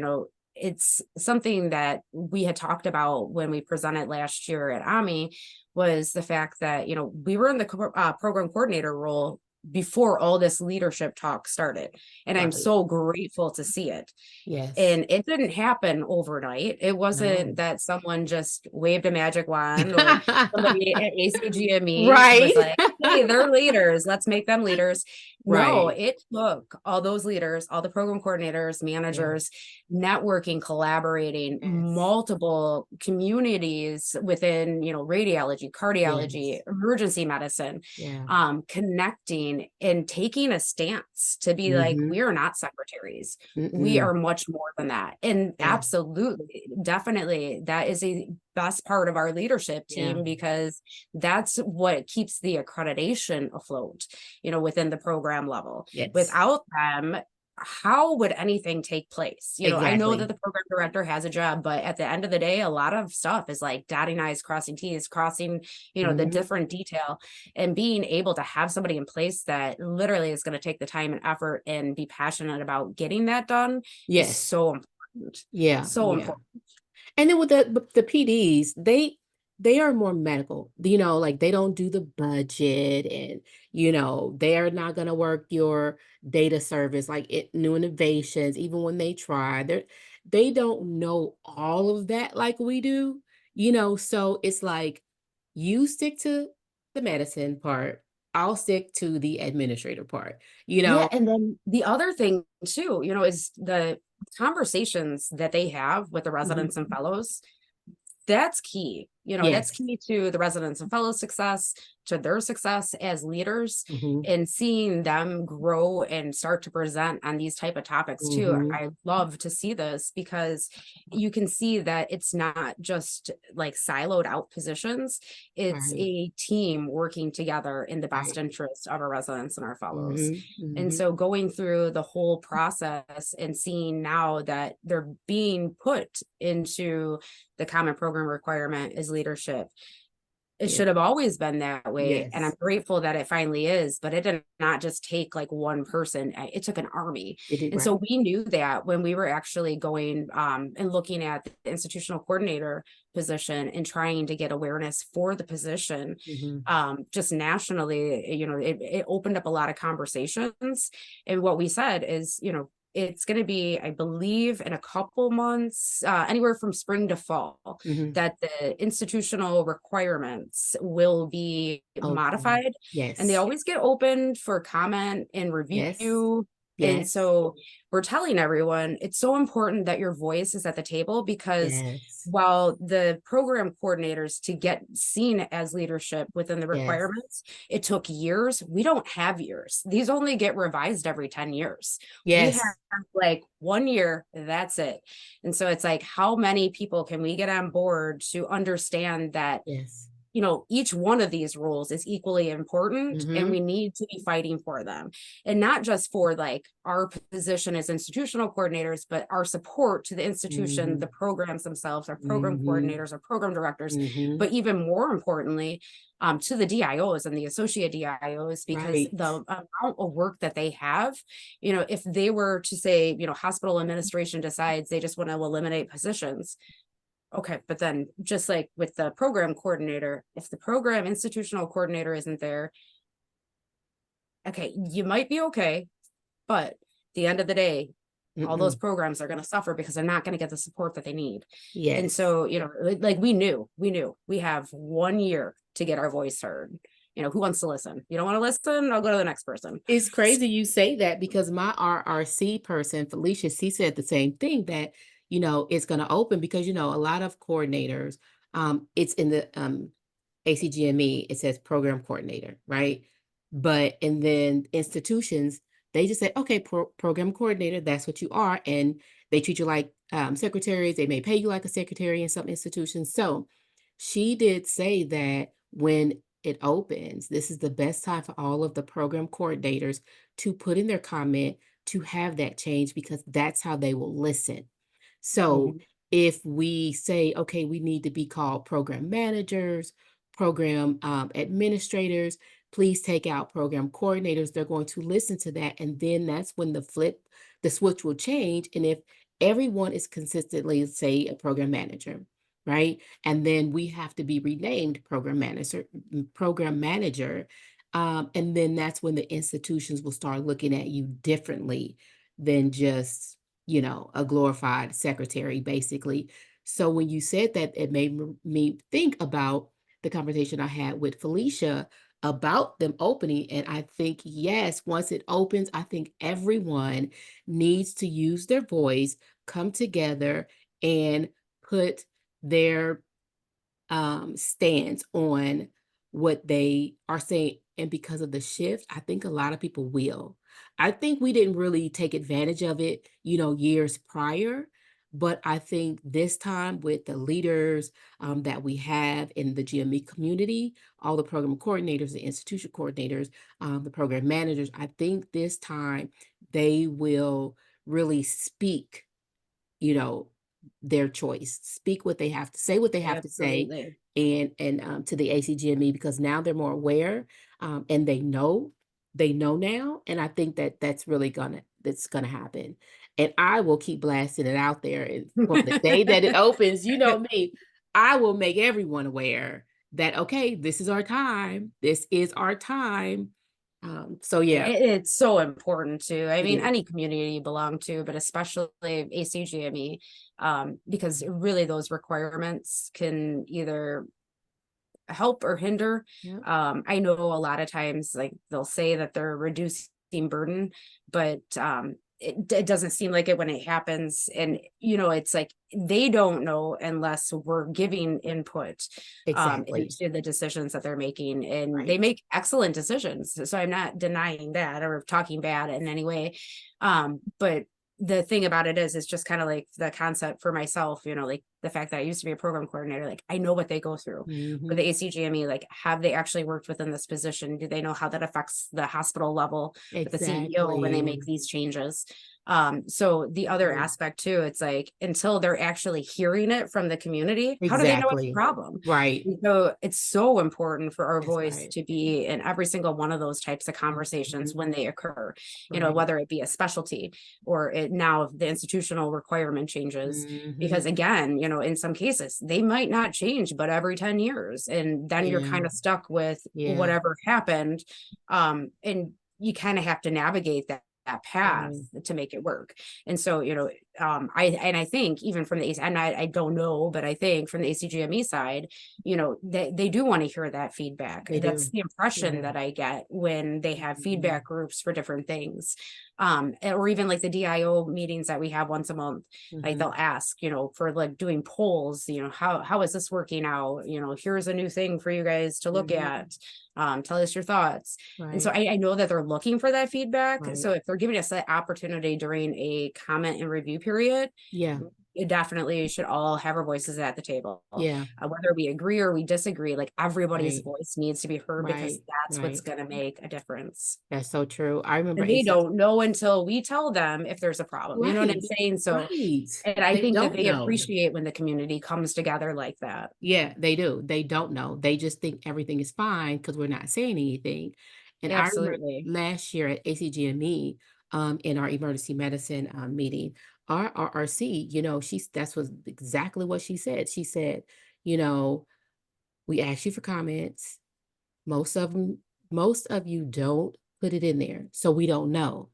it's something that we had talked about when we presented last year at AMI was the fact that, we were in the program coordinator role before all this leadership talk started. And I'm Right. so grateful to see it. Yes. And it didn't happen overnight. It wasn't No. that someone just waved a magic wand or somebody at ACGME was Right. like, hey, they're leaders. Let's make them leaders. No, Right. it took all those leaders, all the program coordinators, Yeah. managers, networking, collaborating, Yes. multiple communities within, radiology, cardiology, Yes. emergency medicine, Yeah. connecting and taking a stance to be like, Mhm. we are not secretaries, we Mm-mm. are much more than that. And Yeah. absolutely, definitely, that is a best part of our leadership Yeah. team because that's what keeps the accreditation afloat, within the program level. Yes. Without them, how would anything take place? I know that Exactly. the program director has a job, but at the end of the day, a lot of stuff is like dotting I's, crossing T's, crossing, the Mhm. different detail, and being able to have somebody in place that literally is going to take the time and effort and be passionate about getting that done is Yes. so important. Yeah. So Yeah. important. And then with the PDs, they are more medical. Like they don't do the budget and they are not gonna work your data service like new innovations, even when they try. They don't know all of that like we do, so it's like you stick to the medicine part, I'll stick to the administrator part, you Yeah, know. and then the other thing too, is the conversations that they have with the residents and Mhm. fellows. That's key. That's Yes. key to the residents and fellow success, to their success as leaders, Mhm. and seeing them grow and start to present on these type of topics too. Mhm. I love to see this because you can see that it's not just like siloed out positions. It's Right. a team working together in the best Right. interest of our residents and our fellows. Mhm. And Mhm. so going through the whole process and seeing now that they're being put into the common program requirement is leadership it Yeah. should have always been that way. And I'm Yes. grateful that it finally is, but it did not just take like one person. It took an army. It did And right. so we knew that when we were actually going and looking at the institutional coordinator position and trying to get awareness for the position, Mhm. just nationally, it opened up a lot of conversations. And what we said is, it's going to be, I believe, in a couple months, anywhere from spring to fall, Mhm. that the institutional requirements will be Open. modified, and they Yes. always get opened for comment and Yes. review. And Yes. so we're telling everyone it's so important that your voice is at the table, because Yes. while the program coordinators to get seen as leadership within the Yes. requirements, it took years. We don't have years. These only get revised every 10 years. We have Yes. like 1 year, that's it. And so it's like, how many people can we get on board to understand that Yes. each one of these roles is equally important, and Mhm. we need to be fighting for them, and not just for like our position as institutional coordinators, but our support to the institution, the Mhm. programs themselves, our program Mhm. coordinators, our program directors, Mhm. but even more importantly, to the DIOs and the associate DIOs, because Right. the amount of work that they have, if they were to say, hospital administration decides they just want to eliminate positions. Okay, but then just like with the program coordinator, if the program institutional coordinator isn't there, okay, you might be okay, but at the end of the day, all those Mm-mm. programs are going to suffer because they're not going to get the support that they need. And Yes. so, like we have 1 year to get our voice heard. Who wants to listen? You don't want to listen? I'll go to the next person. It's crazy you say that because my RRC person, Felicia, she said the same thing that, it's going to open because, a lot of coordinators, it's in the ACGME, it says program coordinator, right? And then institutions, they just say, okay, program coordinator, that's what you are. And they treat you like secretaries. They may pay you like a secretary in some institutions. So she did say that when it opens, this is the best time for all of the program coordinators to put in their comment to have that change because that's how they will listen. So Mhm. if we say, okay, we need to be called program managers, program administrators, please take out program coordinators, they're going to listen to that. And then that's when the switch will change. And if everyone is consistently, say, a program manager, right? And then we have to be renamed program manager. And then that's when the institutions will start looking at you differently than just a glorified secretary, basically. So when you said that, it made me think about the conversation I had with Felicia about them opening. And I think, yes, once it opens, I think everyone needs to use their voice, come together, and put their stance on what they are saying. And because of the shift, I think a lot of people will. I think we didn't really take advantage of it, years prior. But I think this time with the leaders that we have in the GME community, all the program coordinators, the institution coordinators, the program managers, I think this time they will really speak you know, their choice. Speak what they have to say, what they have to say, Absolutely. and to the ACGME because now they're more aware, and they know now, and I think that that's gonna happen. And I will keep blasting it out there, and from the day that it opens, you know me, I will make everyone aware that okay, this is our time. This is our time. So yeah, It's so important to, I it mean, is. any community you belong to, but especially ACGME, because really those requirements can either help or hinder. Yeah, I know a lot of times, like they'll say that they're reducing burden, but it doesn't seem like it when it happens. And it's like they don't know unless we're giving input exactly. into the decisions that they're making, and they Right. make excellent decisions. So I'm not denying that or talking bad in any way. But the thing about it is, it's just kind of like the concept for myself, like the fact that I used to be a program coordinator, like I know what they go through for the Mhm. ACGME. Like, have they actually worked within this position? Do they know how that affects the hospital level with the CEO when they Exactly. make these changes? So the other Right. aspect too, it's like until they're actually hearing it from the community, how do they know it's a Exactly. problem? Right. And so it's so important for our That's voice right. to be in every single one of those types of conversations Mhm. when they occur, Right. whether it be a specialty or it now the institutional requirement changes. Because Mhm. again, in some cases they might not change, but every 10 years. And then you're Yeah. kind of stuck with Yeah. whatever happened. And you kind of have to navigate that path Right. to make it work. And so, I think even from the and I don't know, but I think from the ACGME side, they do want to hear that feedback. They That's do. the impression Yeah. that I get when they have Mhm. feedback groups for different things. Or even like the DIO meetings that we have once a month, like Mhm. they'll ask, for like doing polls, how is this working out? Here's a new thing for you guys to look Mhm. at. Tell us your thoughts. And so Right. I know that they're looking for that feedback. Right. So if they're giving us that opportunity during a comment and review period, Yeah. it definitely should all have our voices at the table. Yeah. Whether we agree or we disagree, like everybody's Right. voice needs to be heard because Right. that's what's Right. going to make a difference. That's so true. I remember And they AC. don't know until we tell them if there's a problem. You know what I'm Right. saying? So, Right. and I They think that don't they know. appreciate when the community comes together like that. Yeah, they do. They don't know. They just think everything is fine because we're not saying anything. And I remember Absolutely. last year at ACGME, in our emergency medicine meeting, our RRC, that's was exactly what she said. She said, you know, we asked you for comments. Most of them, most of you don't put it in there, so we don't know.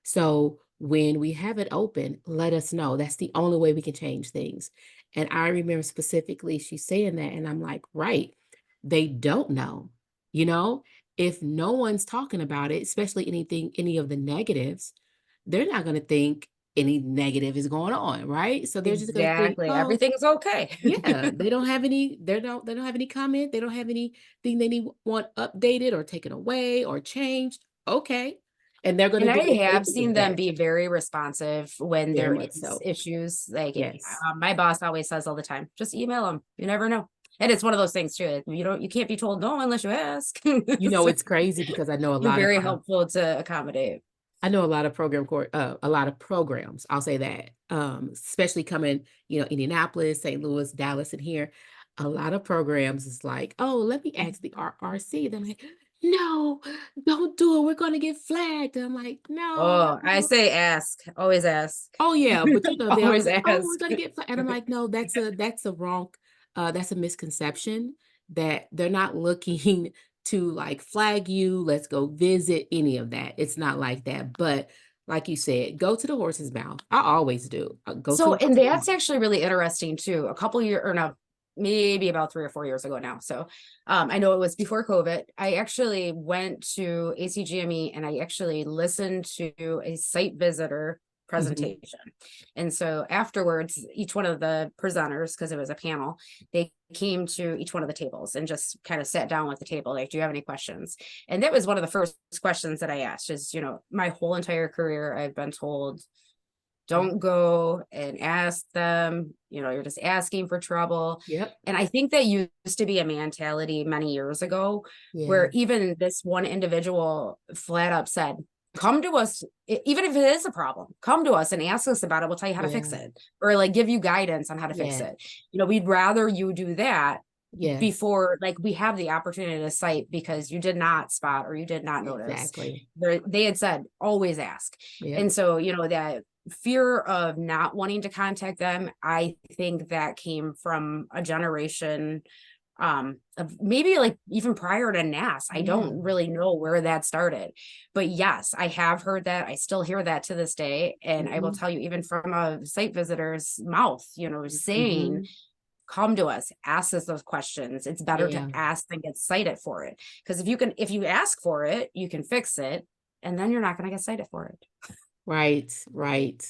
So when we have it open, let us know. That's the only way we can change things. And I remember specifically she saying that, and I'm like, right, they don't know. You know, if no one's talking about it, especially any of the negatives, they're not going to think any negative is going on, right? So they're just going to think, Exactly. oh, Everything's okay. yeah, they don't have any comment, they don't have anything they need want updated or taken away or changed. Okay. And they're gonna And do I what they have think is seen them best. be very responsive when Very there much is so. issues. Like Yes. my boss always says all the time, just email them. You never know. And it's one of those things too. You can't be told no unless you ask. So It's crazy because you're very helpful to accommodate. I know a lot of a lot of programs, I'll say that, especially coming, Indianapolis, St. Louis, Dallas, and here, a lot of programs is like, "Oh, let me ask the RRC." Then I'm like, "No, don't do it. We're gonna get flagged." And I'm like, "No." Oh, I say ask. Always ask. Oh, yeah, but, they always Always say, "Oh, we're ask. gonna get flagged." And I'm like, "No, that's a misconception that they're not looking to, like, flag you, let's go visit, any of that. It's not like that, but like you said, go to the horse's mouth. I always do. Go to So, the and horse's that's mouth. actually really interesting too. A couple year or no, maybe about 3 or 4 years ago now. So, I know it was before COVID. I actually went to ACGME and I actually listened to a site visitor Mhm. presentation. And so afterwards, each one of the presenters, because it was a panel, they came to each one of the tables and just kind of sat down with the table. Like, do you have any questions? And that was one of the first questions that I asked is, my whole entire career, I've been told Right. don't go and ask them, you're just asking for trouble. Yep. And I think that used to be a mentality many years ago, Yeah. where even this one individual flat up said, come to us, even if it is a problem, come to us and ask us about it. We'll tell you how to fix Yeah. it, or like give you guidance on how to fix Yeah. it. We'd rather you do that Yes. before like we have the opportunity to cite because you did not spot or you did not notice. Exactly. They had said always ask. Yep. And so that fear of not wanting to contact them, I think that came from a generation of maybe like even prior to NAS. I Yeah. don't really know where that started, but yes, I have heard that. I still hear that to this day. And I will Mhm. tell you, even from a site visitor's mouth, saying, Mhm. come to us, ask us those questions. It's better to Yeah. ask than get cited for it. Because if you ask for it, you can fix it, and then you're not going to get cited for it. Right. Right.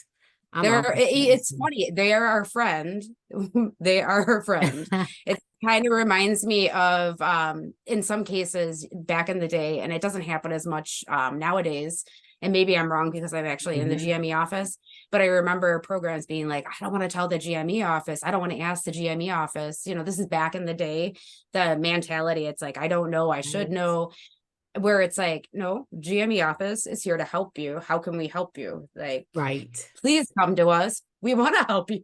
I'm always It's funny. They are our friend. They are her friend. It kind of reminds me of in some cases back in the day, and it doesn't happen as much nowadays. and maybe I'm wrong because I'm actually in the Mhm. GME office, but I remember programs being like, I don't want to tell the GME office. I don't want to ask the GME office. This is back in the day, the mentality. It's like, I don't know. I should Right. know. Where it's like, no, GME office is here to help you. How can we help you? Like, Right. please come to us. We want to help you.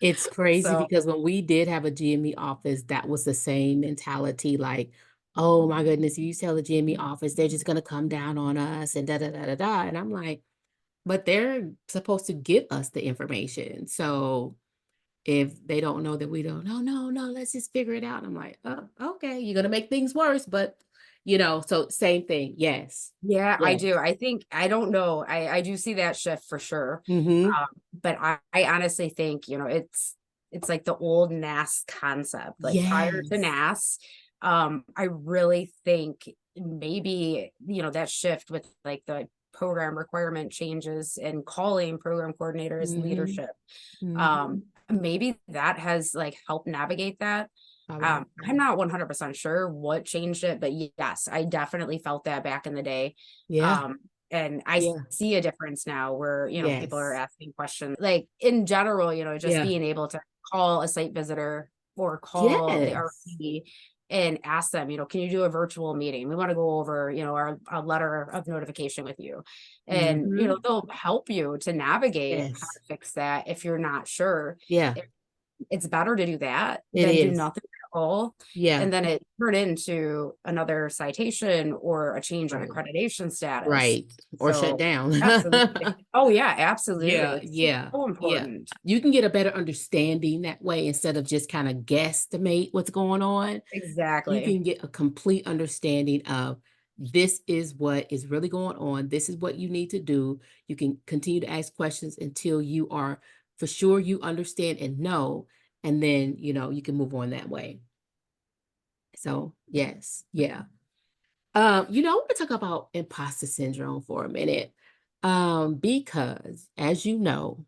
It's crazy So, because when we did have a GME office, that was the same mentality, like, "Oh my goodness, if you tell the GME office, they're just gonna come down on us and da da da da da." And I'm like, "But they're supposed to give us the information. So if they don't know that we don't know, no, no, let's just figure it out." And I'm like, "Oh, okay, you're gonna make things worse." But so same thing. Yes. yeah, I Yes. do. I think, I don't know. I do see that shift for sure. Mm-hmm. But I honestly think, it's like the old NAS concept, like prior to Yes. NAS. I really think maybe, that shift with like the program requirement changes and calling program coordinators Mm-hmm. leadership. Mm-hmm. Maybe that has like helped navigate that. I like I'm that. not 100% sure what changed it, but yes, I definitely felt that back in the day. Yeah. Um, and I Yeah. see a difference now where, people are Yes. asking questions like in general, just Yeah. being able to call a site visitor or call the Yes. RP and ask them, can you do a virtual meeting? We want to go over, our letter of notification with you. And, Mhm. they'll help you to navigate how to Yes. fix that if you're not sure. Yeah, It's better to do that it than do is. nothing at all. Yeah, And then it turned into another citation or a change in right, accreditation status. right, or shut So down. absolutely. Oh yeah, absolutely. Yeah, It's yeah, so yeah. important. You can get a better understanding that way instead of just kinda guesstimate what's going on. You Exactly. can get a complete understanding of, this is what is really going on, this is what you need to do. You can continue to ask questions until you are for sure you understand and know, and then, you can move on that way. So, yes, yeah. I want to talk about imposter syndrome for a minute. Because as you know,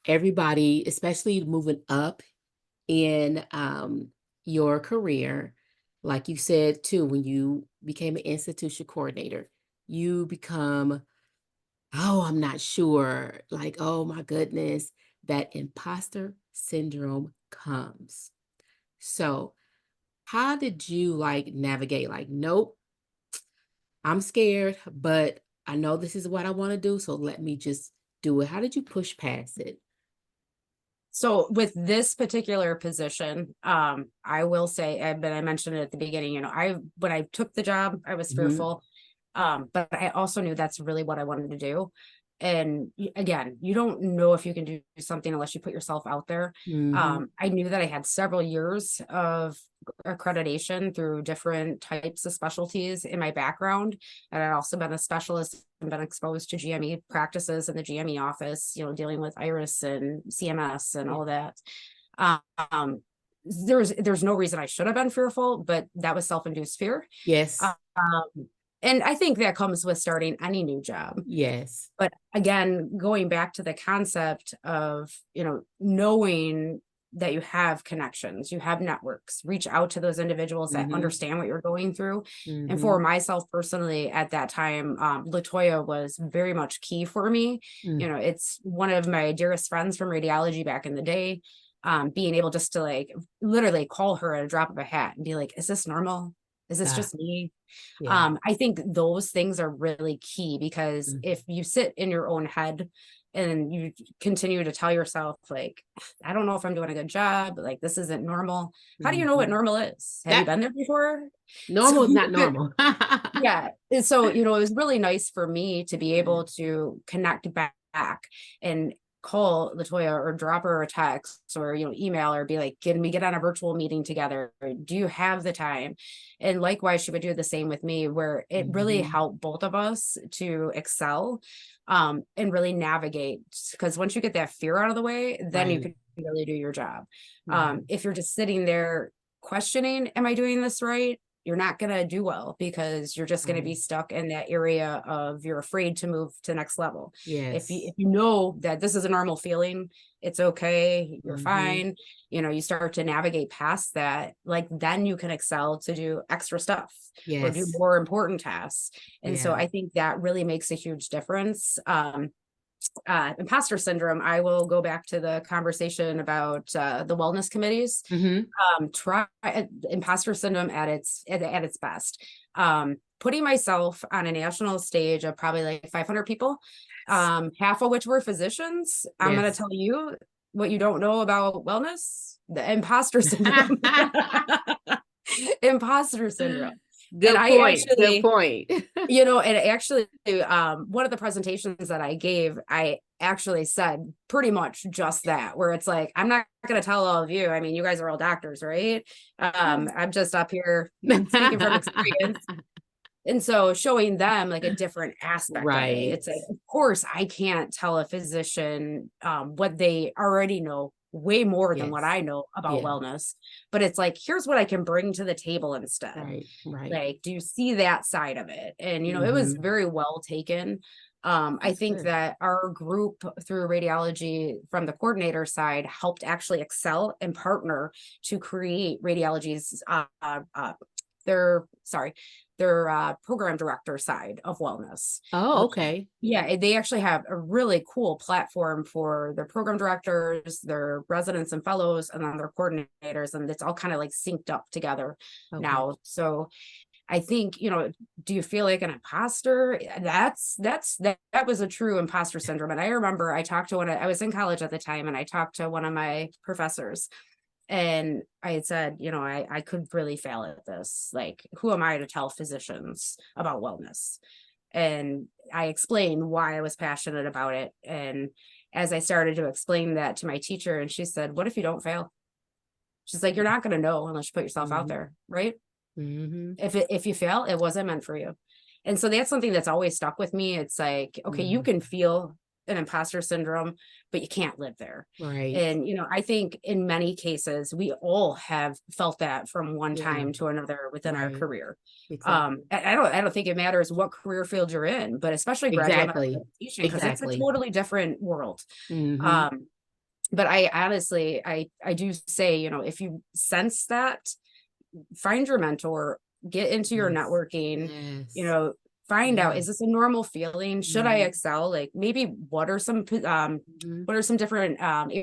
everybody, especially moving up in your career, like you said too, when you became an institution coordinator, you become, oh, I'm not sure. Like, oh my goodness, that imposter syndrome comes. So, how did you like navigate? Like, nope, I'm scared, but I know this is what I want to do, so let me just do it. How did you push past it? So with this particular position, I will say, but I mentioned it at the beginning, I when I took the job, I was Mhm, fearful. But I also knew that's really what I wanted to do. And again, you don't know if you can do something unless you put yourself out there. mhm, I knew that I had several years of accreditation through different types of specialties in my background. And I'd also been a specialist and been exposed to GME practices in the GME office, dealing with Iris and CMS and yeah. all of that. Um, there's no reason I should have been fearful, but that was self-induced fear. Yes, Um, and I think that comes with starting any new job. yes. But again, going back to the concept of, knowing that you have connections, you have networks, reach out to those individuals that Mhm, understand what you're going through. And for mhm, myself personally, at that time, Latoya was very much key for me. mm. It's one of my dearest friends from radiology back in the day. Being able just to like literally call her at a drop of a hat and be like, is this normal? Is this Ah, just me? yeah. I think those things are really key because Mm, if you sit in your own head and you continue to tell yourself, like, I don't know if I'm doing a good job, like, this isn't normal. How do you know what mhm. normal is? Have you That been there before? So, normal is not normal. yeah. And so, it was really nice for me to be Yeah. able to connect back and call Latoya or drop her a text or, email or be like, can we get on a virtual meeting together? Do you have the time? And likewise, she would do the same with me, where it really Mhm. helped both of us to excel and really navigate. Because once you get that fear out of the way, then you Right, can really do your job. right. If you're just sitting there questioning, am I doing this right? you're not going to do well, because you're just going to be Right. stuck in that area of you're afraid to move to the next level. Yes. If you know that this is a normal feeling, it's okay, you're Mm-hmm. fine, you start to navigate past that, like then you can excel to do extra stuff or do Yes. more important tasks. And so Yeah. I think that really makes a huge difference. Imposter syndrome, I will go back to the conversation about the wellness committees. Mm-hmm. Try imposter syndrome at its best. Putting myself on a national stage of probably like 500 people, half of which were physicians. I'm going to Yes. tell you what you don't know about wellness: the imposter syndrome. Imposter syndrome. And Good I point. Good actually, point. and actually, one of the presentations that I gave, I actually said pretty much just that, where it's like, I'm not going to tell all of you. I mean, you guys are all doctors, right? I'm just up here speaking from experience. And so showing them like a different aspect of it. Right. It's like, of course, I can't tell a physician what they already know way more than what Yes. I know about Yeah. wellness. But it's like, here's what I can bring to the table instead. Right. Right. Like, do you see that side of it? And it was Mm-hmm. very well taken. I That's think good. that our group through radiology from the coordinator side helped actually excel and partner to create radiology's their program director side of wellness. Oh, okay. Yeah, they actually have a really cool platform for their program directors, their residents and fellows, and then their coordinators, and it's all kind of like synced up together Okay. now. So I think, do you feel like an imposter? That was a true imposter syndrome. And I remember I was in college at the time, and I talked to one of my professors, and I had said, I could really fail at this. Like, who am I to tell physicians about wellness? And I explained why I was passionate about it. And as I started to explain that to my teacher, and she said, what if you don't fail? She's like, you're not going to know unless you put yourself out Mm-hmm. there, right? Mm-hmm. If you fail, it wasn't meant for you. And so that's something that's always stuck with me. It's like, okay, you Mm-hmm. can feel an imposter syndrome, but you can't live there. Right. And I think in many cases we all have felt that from one Yeah. time to another within our Right. career. Exactly. I don't think it matters what career field you're in, but especially graduate Exactly. medical education, because it's a Exactly. totally different world. Mm-hmm. Um, but I honestly, I do say, if you sense that, find your mentor, get into your Yes. networking, you Yes. know, find out, Yeah. is this a normal feeling? Should I Mm-hmm. excel? Like, maybe Mm-hmm. what are some different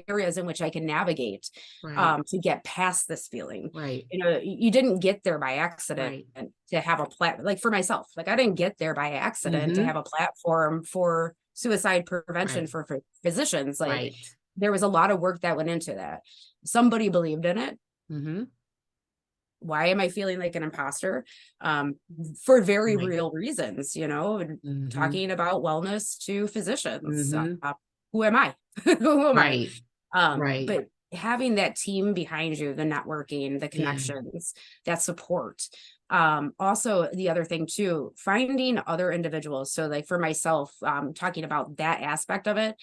areas in which I can navigate Right. to get past this feeling? Right. You didn't get there by accident Right. to have a like for myself, like I didn't get there by accident to Mm-hmm. have a platform for suicide prevention Right. for physicians. Like, Right. there was a lot of work that went into that. Somebody believed in it. Mm-hmm. Why am I feeling like an imposter? For very Right. real reasons, Mm-hmm. talking about wellness to physicians. Mm-hmm. Who am I? Who am I? Right. Right. But having that team behind you, the networking, the Yeah. connections, that support. Also, the other thing too, finding other individuals. So like for myself, talking about that aspect of it,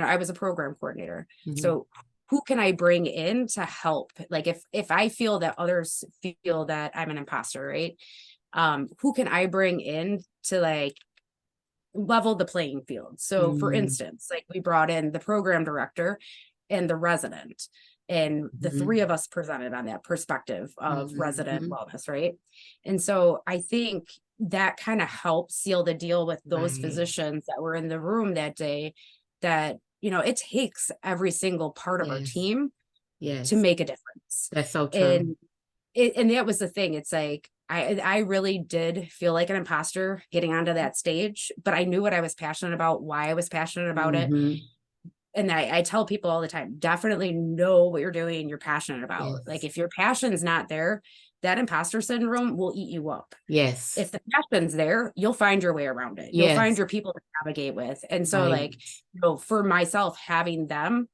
I was a program coordinator. Mm-hmm. So who can I bring in to help? Like if I feel that others feel that I'm an imposter, right? Who can I bring in to like level the playing field? So for Mm-hmm. instance, like we brought in the program director and the resident, and the Mm-hmm. three of us presented on that perspective of resident Mm-hmm. wellness, right? And so I think that kind of helped seal the deal with those Right. physicians that were in the room that day, that it takes every single part of our Yes. team to Yes. make a difference. That's so true. And that was the thing. It's like I really did feel like an imposter getting onto that stage, but I knew what I was passionate about, why I was passionate about it. Mm-hmm. And I tell people all the time, definitely know what you're doing, you're passionate about. Like, Yes. if your passion's not there, that imposter syndrome will eat you up. Yes. If the passion's there, you'll find your way around it. You'll find Yes. your people to navigate with. And so Right. like, for myself, having them,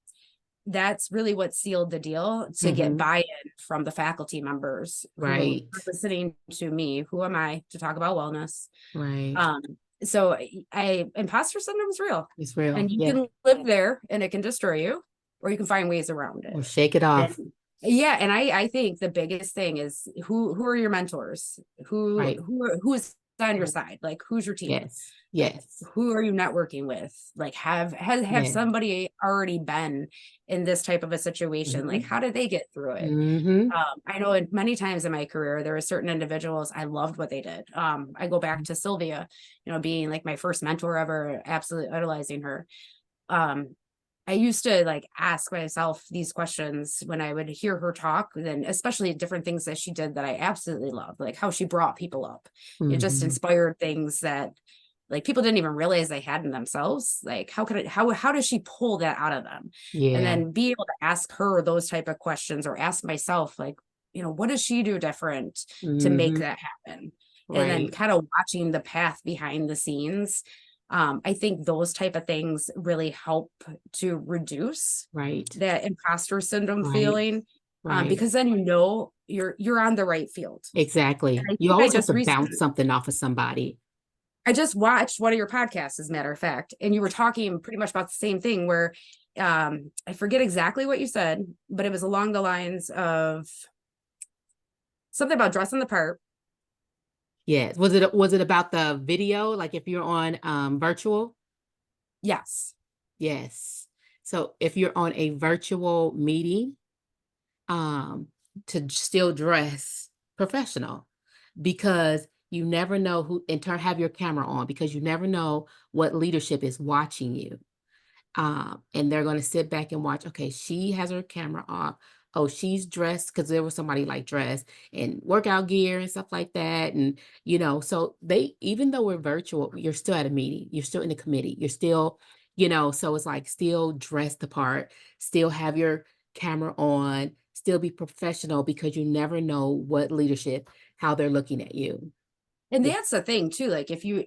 that's really what sealed the deal to get Mm-hmm. buy-in from the faculty members who Right. are listening to me. Who am I to talk about wellness? Right. Um, so imposter syndrome is real, It's real. and you Yeah. can live there and it can destroy you, or you can find ways around it. Or shake it And off. Yeah, and I think the biggest thing is who are your mentors? Right. Who's on your side? Like who's your team? Yes. Like Yes. who are you networking with? Like have Yes. somebody already been in this type of a situation? Like Mm-hmm. how did they get through it? Mm-hmm. I know many times in my career there were certain individuals I loved what they did. I go back to Sylvia, being like my first mentor ever, absolutely idolizing her. Um, I used to like ask myself these questions when I would hear her talk, then especially different things that she did that I absolutely loved, like how she brought people up. It just Mm-hmm. inspired things that like people didn't even realize they had in themselves. Like how does she pull that out of them? And Yeah. then be able to ask her those type of questions or ask myself, like, what does she do different to make Mm-hmm. that happen? And then Right. kind of watching the path behind the scenes. I think those type of things really help to reduce Right. that imposter syndrome Right. feeling, Right. because then you're on the right field. And Exactly. I You think always have to bounce recently something off of somebody. I just watched one of your podcasts, as a matter of fact, and you were talking pretty much about the same thing where I forget exactly what you said, but it was along the lines of something about dressing the part. Yes. Was it about the video? Like if you're on virtual? Yes. Yes. So if you're on a virtual meeting, um, to still dress professional because you never know who in turn have your camera on because you never know what leadership is watching you. And they're going to sit back and watch. Okay, she has her camera off. Oh, she's dressed because there was somebody like dressed in workout gear and stuff like that. And, so even though we're virtual, you're still at a meeting, you're still in a committee, you're still, so it's like still dress the part, still have your camera on, still be professional because you never know what leadership, how they're looking at you. And Yeah. that's the thing too. Like if you're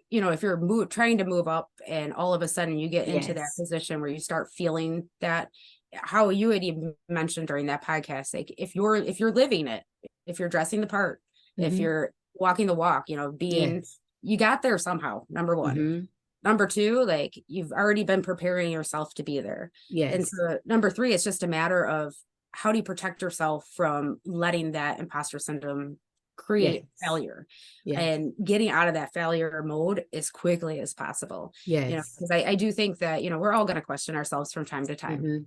trying to move up and all of a sudden you get into that Yes. position where you start feeling that, how you had even mentioned during that podcast, like if you're living it, if you're dressing the part, if Hmm. you're walking the walk, Yes. you got there somehow, number one. Hmm. Number two, like you've already been preparing yourself to be there. And Yes. so number three, it's just a matter of how do you protect yourself from letting that imposter syndrome create Yes. failure Yes. and getting out of that failure mode as quickly as possible. Yes. Because I do think that, we're all going to question ourselves from time to time. Hmm.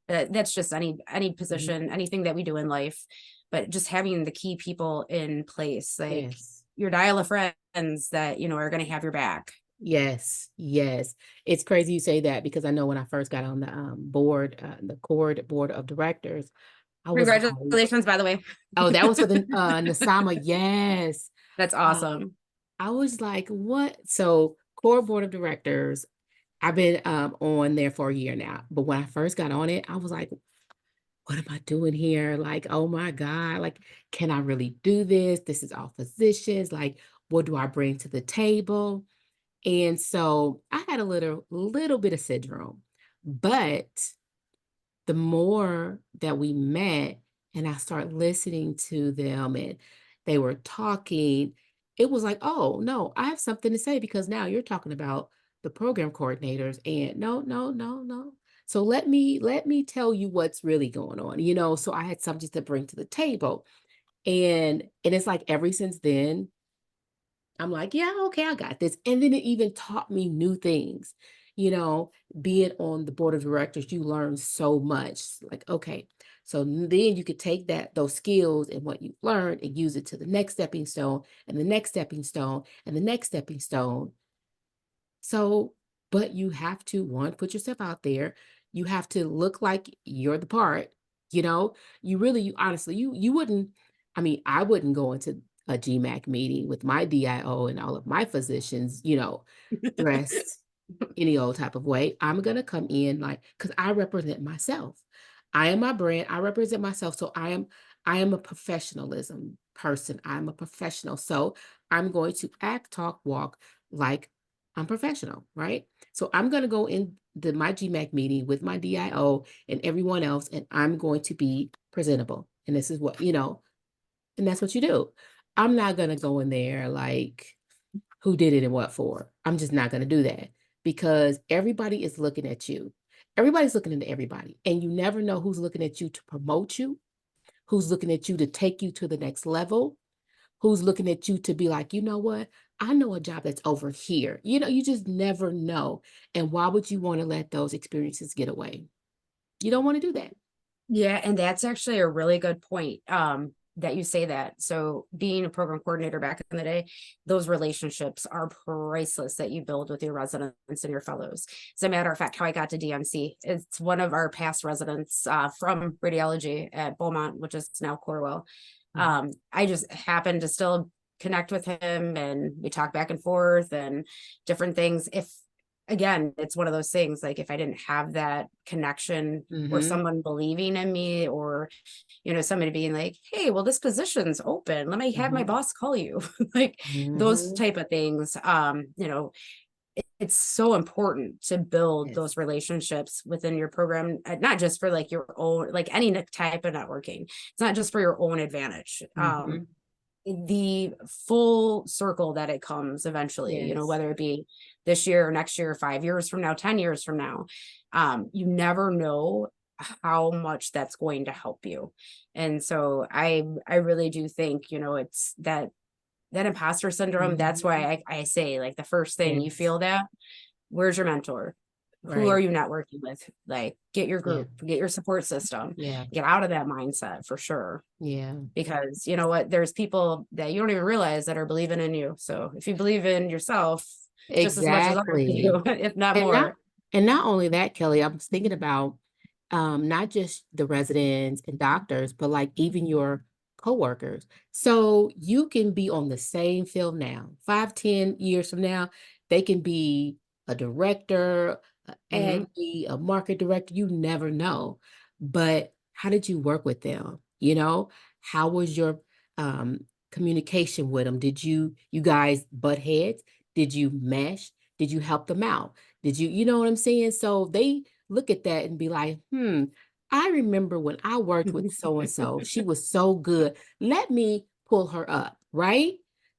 That's just any Hmm. position, anything that we do in life, but just having the key people in place, like Yes. your dial of friends that, are going to have your back. Yes. Yes. It's crazy you say that because I know when I first got on the board, the cord board of directors, I was like, Congratulations, by the way. oh, that was for the Nasama. Yes. That's Um, awesome. I was like, what? So core board of directors, I've been on there for a year now. But when I first got on it, I was like, what am I doing here? Like, oh my God, like, can I really do this? This is all physicians. Like, what do I bring to the table? And so I had a little bit of syndrome. But the more that we met and I started listening to them and they were talking, it was like, oh no, I have something to say because now you're talking about the program coordinators and no, no, no, no. So let me tell you what's really going on, so I had something to bring to the table. And it's like ever since then, I'm like, yeah, okay, I got this. And then it even taught me new things. You know, Being on the board of directors, you learn so much. Like, okay, so then you could take those skills and what you've learned and use it to the next stepping stone and the next stepping stone and the next stepping stone. So, but you have to, one, put yourself out there. You have to look like you're the part, you know. You honestly, you wouldn't, I mean, I wouldn't go into a GMAC meeting with my DIO and all of my physicians, dressed any old type of way. I'm gonna come in like because I represent myself. I am my brand. I represent myself. So I am a professionalism person. I'm a professional. So I'm going to act, talk, walk like I'm professional, right? So I'm gonna go in my GMAC meeting with my DIO and everyone else, and I'm going to be presentable. And this is and that's what you do. I'm not gonna go in there like who did it and what for. I'm just not going to do that because everybody is looking at you. Everybody's looking into everybody, and you never know who's looking at you to promote you who's looking at you to take you to the next level, who's looking at you to be like, you know what? I know a job that's over here. You just never know. And why would you want to let those experiences get away? You don't want to do that. Yeah, and that's actually a really good point, that you say that. So being a program coordinator back in the day, those relationships are priceless that you build with your residents and your fellows. As a matter of fact, how I got to DMC, it's one of our past residents from radiology at Beaumont, which is now Corwell. Mhm. I just happened to still connect with him, and we talk back and forth and different things. If again, it's one of those things, like if I didn't have that connection or Mhm. someone believing in me, or somebody being like, hey, well, this position's open, let me have my Mhm. boss call you, like those Mhm. type of things. It's so important to build Yes. those relationships within your program, not just for like your own, like any type of networking. It's not just for your own advantage. Mhm. The full circle that it comes eventually, Yes. whether it be this year or next year, 5 years from now, 10 years from now, you never know how much that's going to help you. And so I really do think, it's that imposter syndrome. That's Mhm. why I say, like, the first thing you Yes. feel that, where's your mentor? Who are Right. you networking with? Like, get your Yeah. group, get your support system, Yeah. get out of that mindset for sure. Yeah. Because you know what, there's people that you don't even realize that are believing in you. So if you believe in yourself just as much as others Exactly. do, if not And not more. and not only that, Kelly, I was thinking about not just the residents and doctors, but like even your coworkers. So you can be on the same field now. 5, 10 years from now, they can be a director, a Hmm. AD, a market director. You never know. But how did you work with them? How was your communication with them? Did you guys butt heads? Did you mesh? Did you help them out? You know what I'm saying? So they look at that and be like, I remember when I worked with so and so, she was so good. Let me pull her up, right?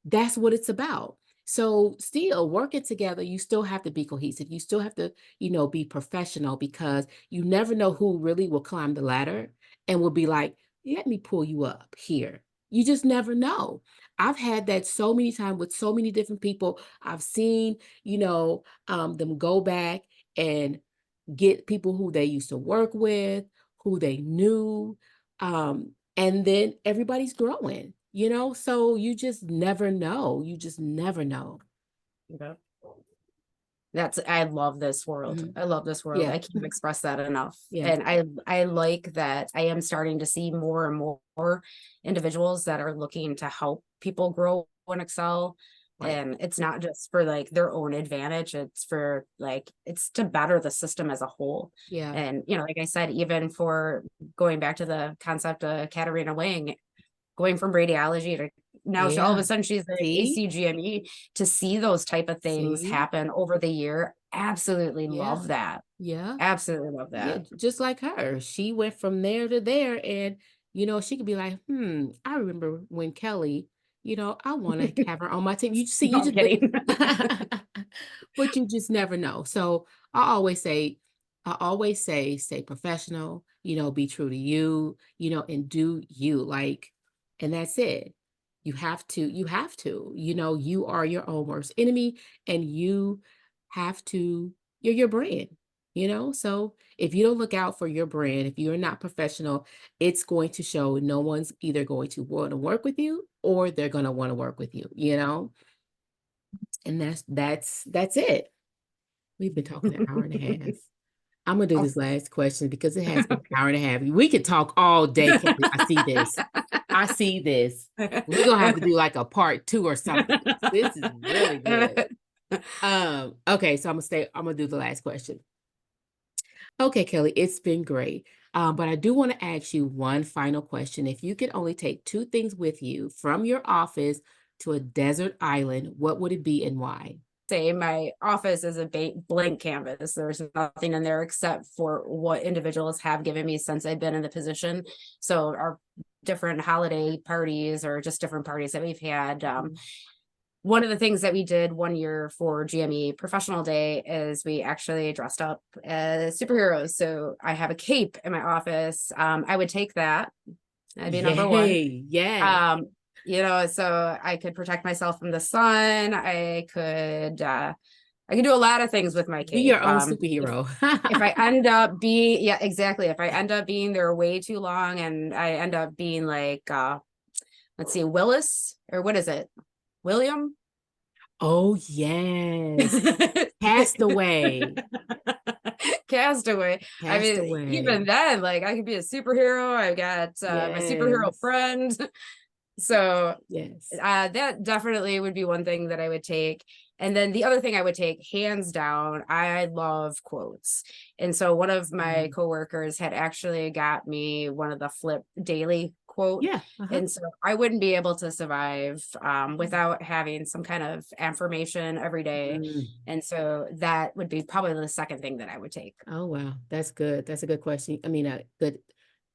That's what it's about. So, still working together, you still have to be cohesive. You still have to, be professional because you never know who really will climb the ladder and will be like, let me pull you up here. You just never know. I've had that so many times with so many different people. I've seen, them go back and get people who they used to work with, who they knew, and then everybody's growing. So you just never know. You just never know. I love this world. Mhm. I love this world. Yeah. I can't express that enough. Yeah. And I like that I am starting to see more and more individuals that are looking to help people grow and excel. Right. And it's not just for like their own advantage, it's for like it's to better the system as a whole. Yeah. And like I said, even for going back to the concept of Katarina Wang, going from radiology to now all of a Yeah. sudden she's an See? ACGME, to see those type of things See? happen over the year. Absolutely Yeah. love that. Yeah. Absolutely love Yeah, that. just like her. She went from there to there and she could be like, I remember when Kelly, I want to have her on my team. You see, No, you I'm just but kidding. but you just never know. So I always say stay professional, be true to you, and do you like, and that's it. You have to, you are your own worst enemy and you have to, you're your brand. So if you don't look out for your brand, if you're not professional, it's going to show. No one's either going to want to work with you or they're going to want to work with you. And that's it. We've been talking an hour and a half. I'm gonna do Oh. this last question because it has been an hour and a half. We could talk all day, Kelly. I see this. I see this. We're gonna have to do like a part two or something. This is really good. Okay, so I'm gonna do the last question. Okay, Kelly, it's been great. But I do want to ask you one final question. If you could only take two things with you from your office to a desert island, what would it be and why? Say my office is a blank canvas. There's nothing in there except for what individuals have given me since I've been in the position. So our different holiday parties or just different parties that we've had. Mhm. One of the things that we did one year for GME Professional Day is we actually dressed up as superheroes. So I have a cape in my office. I would take that That'd be number one. Yay. Yes. Um, so I could protect myself from the sun. I could do a lot of things with my Be cape. your own If superhero. if I end up being, yeah, exactly. If I end up being there way too long and I end up being like, let's see, Willis, or what is it? William? Oh, yes. Castaway. Castaway. I mean, even Castaway. then, like I could be a superhero. I've got my superhero Yes. friend. So Yes. that definitely would be one thing that I would take. And then the other thing I would take, hands down, I love quotes. And so one of my Mm. coworkers had actually got me one of the Flip Daily quote. Yeah. Uh-huh. And so I wouldn't be able to survive without having some kind of affirmation every day. Mm. And so that would be probably the second thing that I would take. Oh, wow. That's good. That's a good question. I mean, good.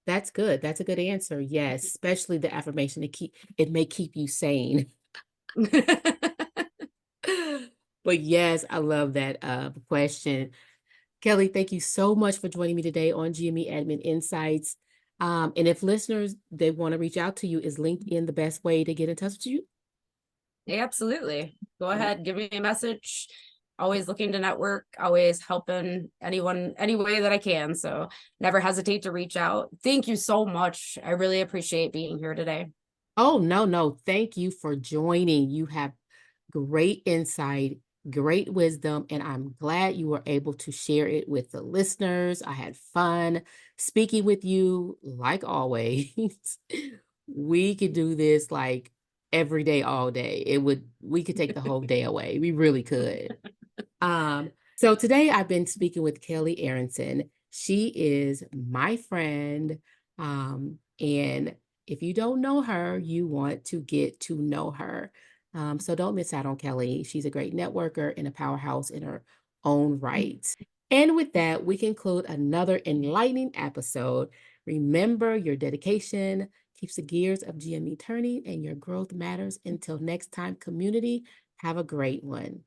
That's good. That's a good answer. Yes, especially the affirmation. It may keep you sane. But yes, I love that question. Kelly, thank you so much for joining me today on GME Admin Insights. And if listeners they want to reach out to you, is LinkedIn the best way to get in touch with you? Absolutely. Go Oh, ahead, give me a message. Always looking to network, always helping anyone any way that I can. So never hesitate to reach out. Thank you so much. I really appreciate being here today. oh, no, no. Thank you for joining. You have great insight, great wisdom, and I'm glad you were able to share it with the listeners. I had fun speaking with you, like always. We could do this like every day, all day. We could take the whole day away. We really could. So today I've been speaking with Kelly Aronson. She is my friend. And if you don't know her, you want to get to know her. So don't miss out on Kelly. She's a great networker and a powerhouse in her own right. And with that, we conclude another enlightening episode. Remember, your dedication keeps the gears of GME turning and your growth matters. Until next time, community, have a great one.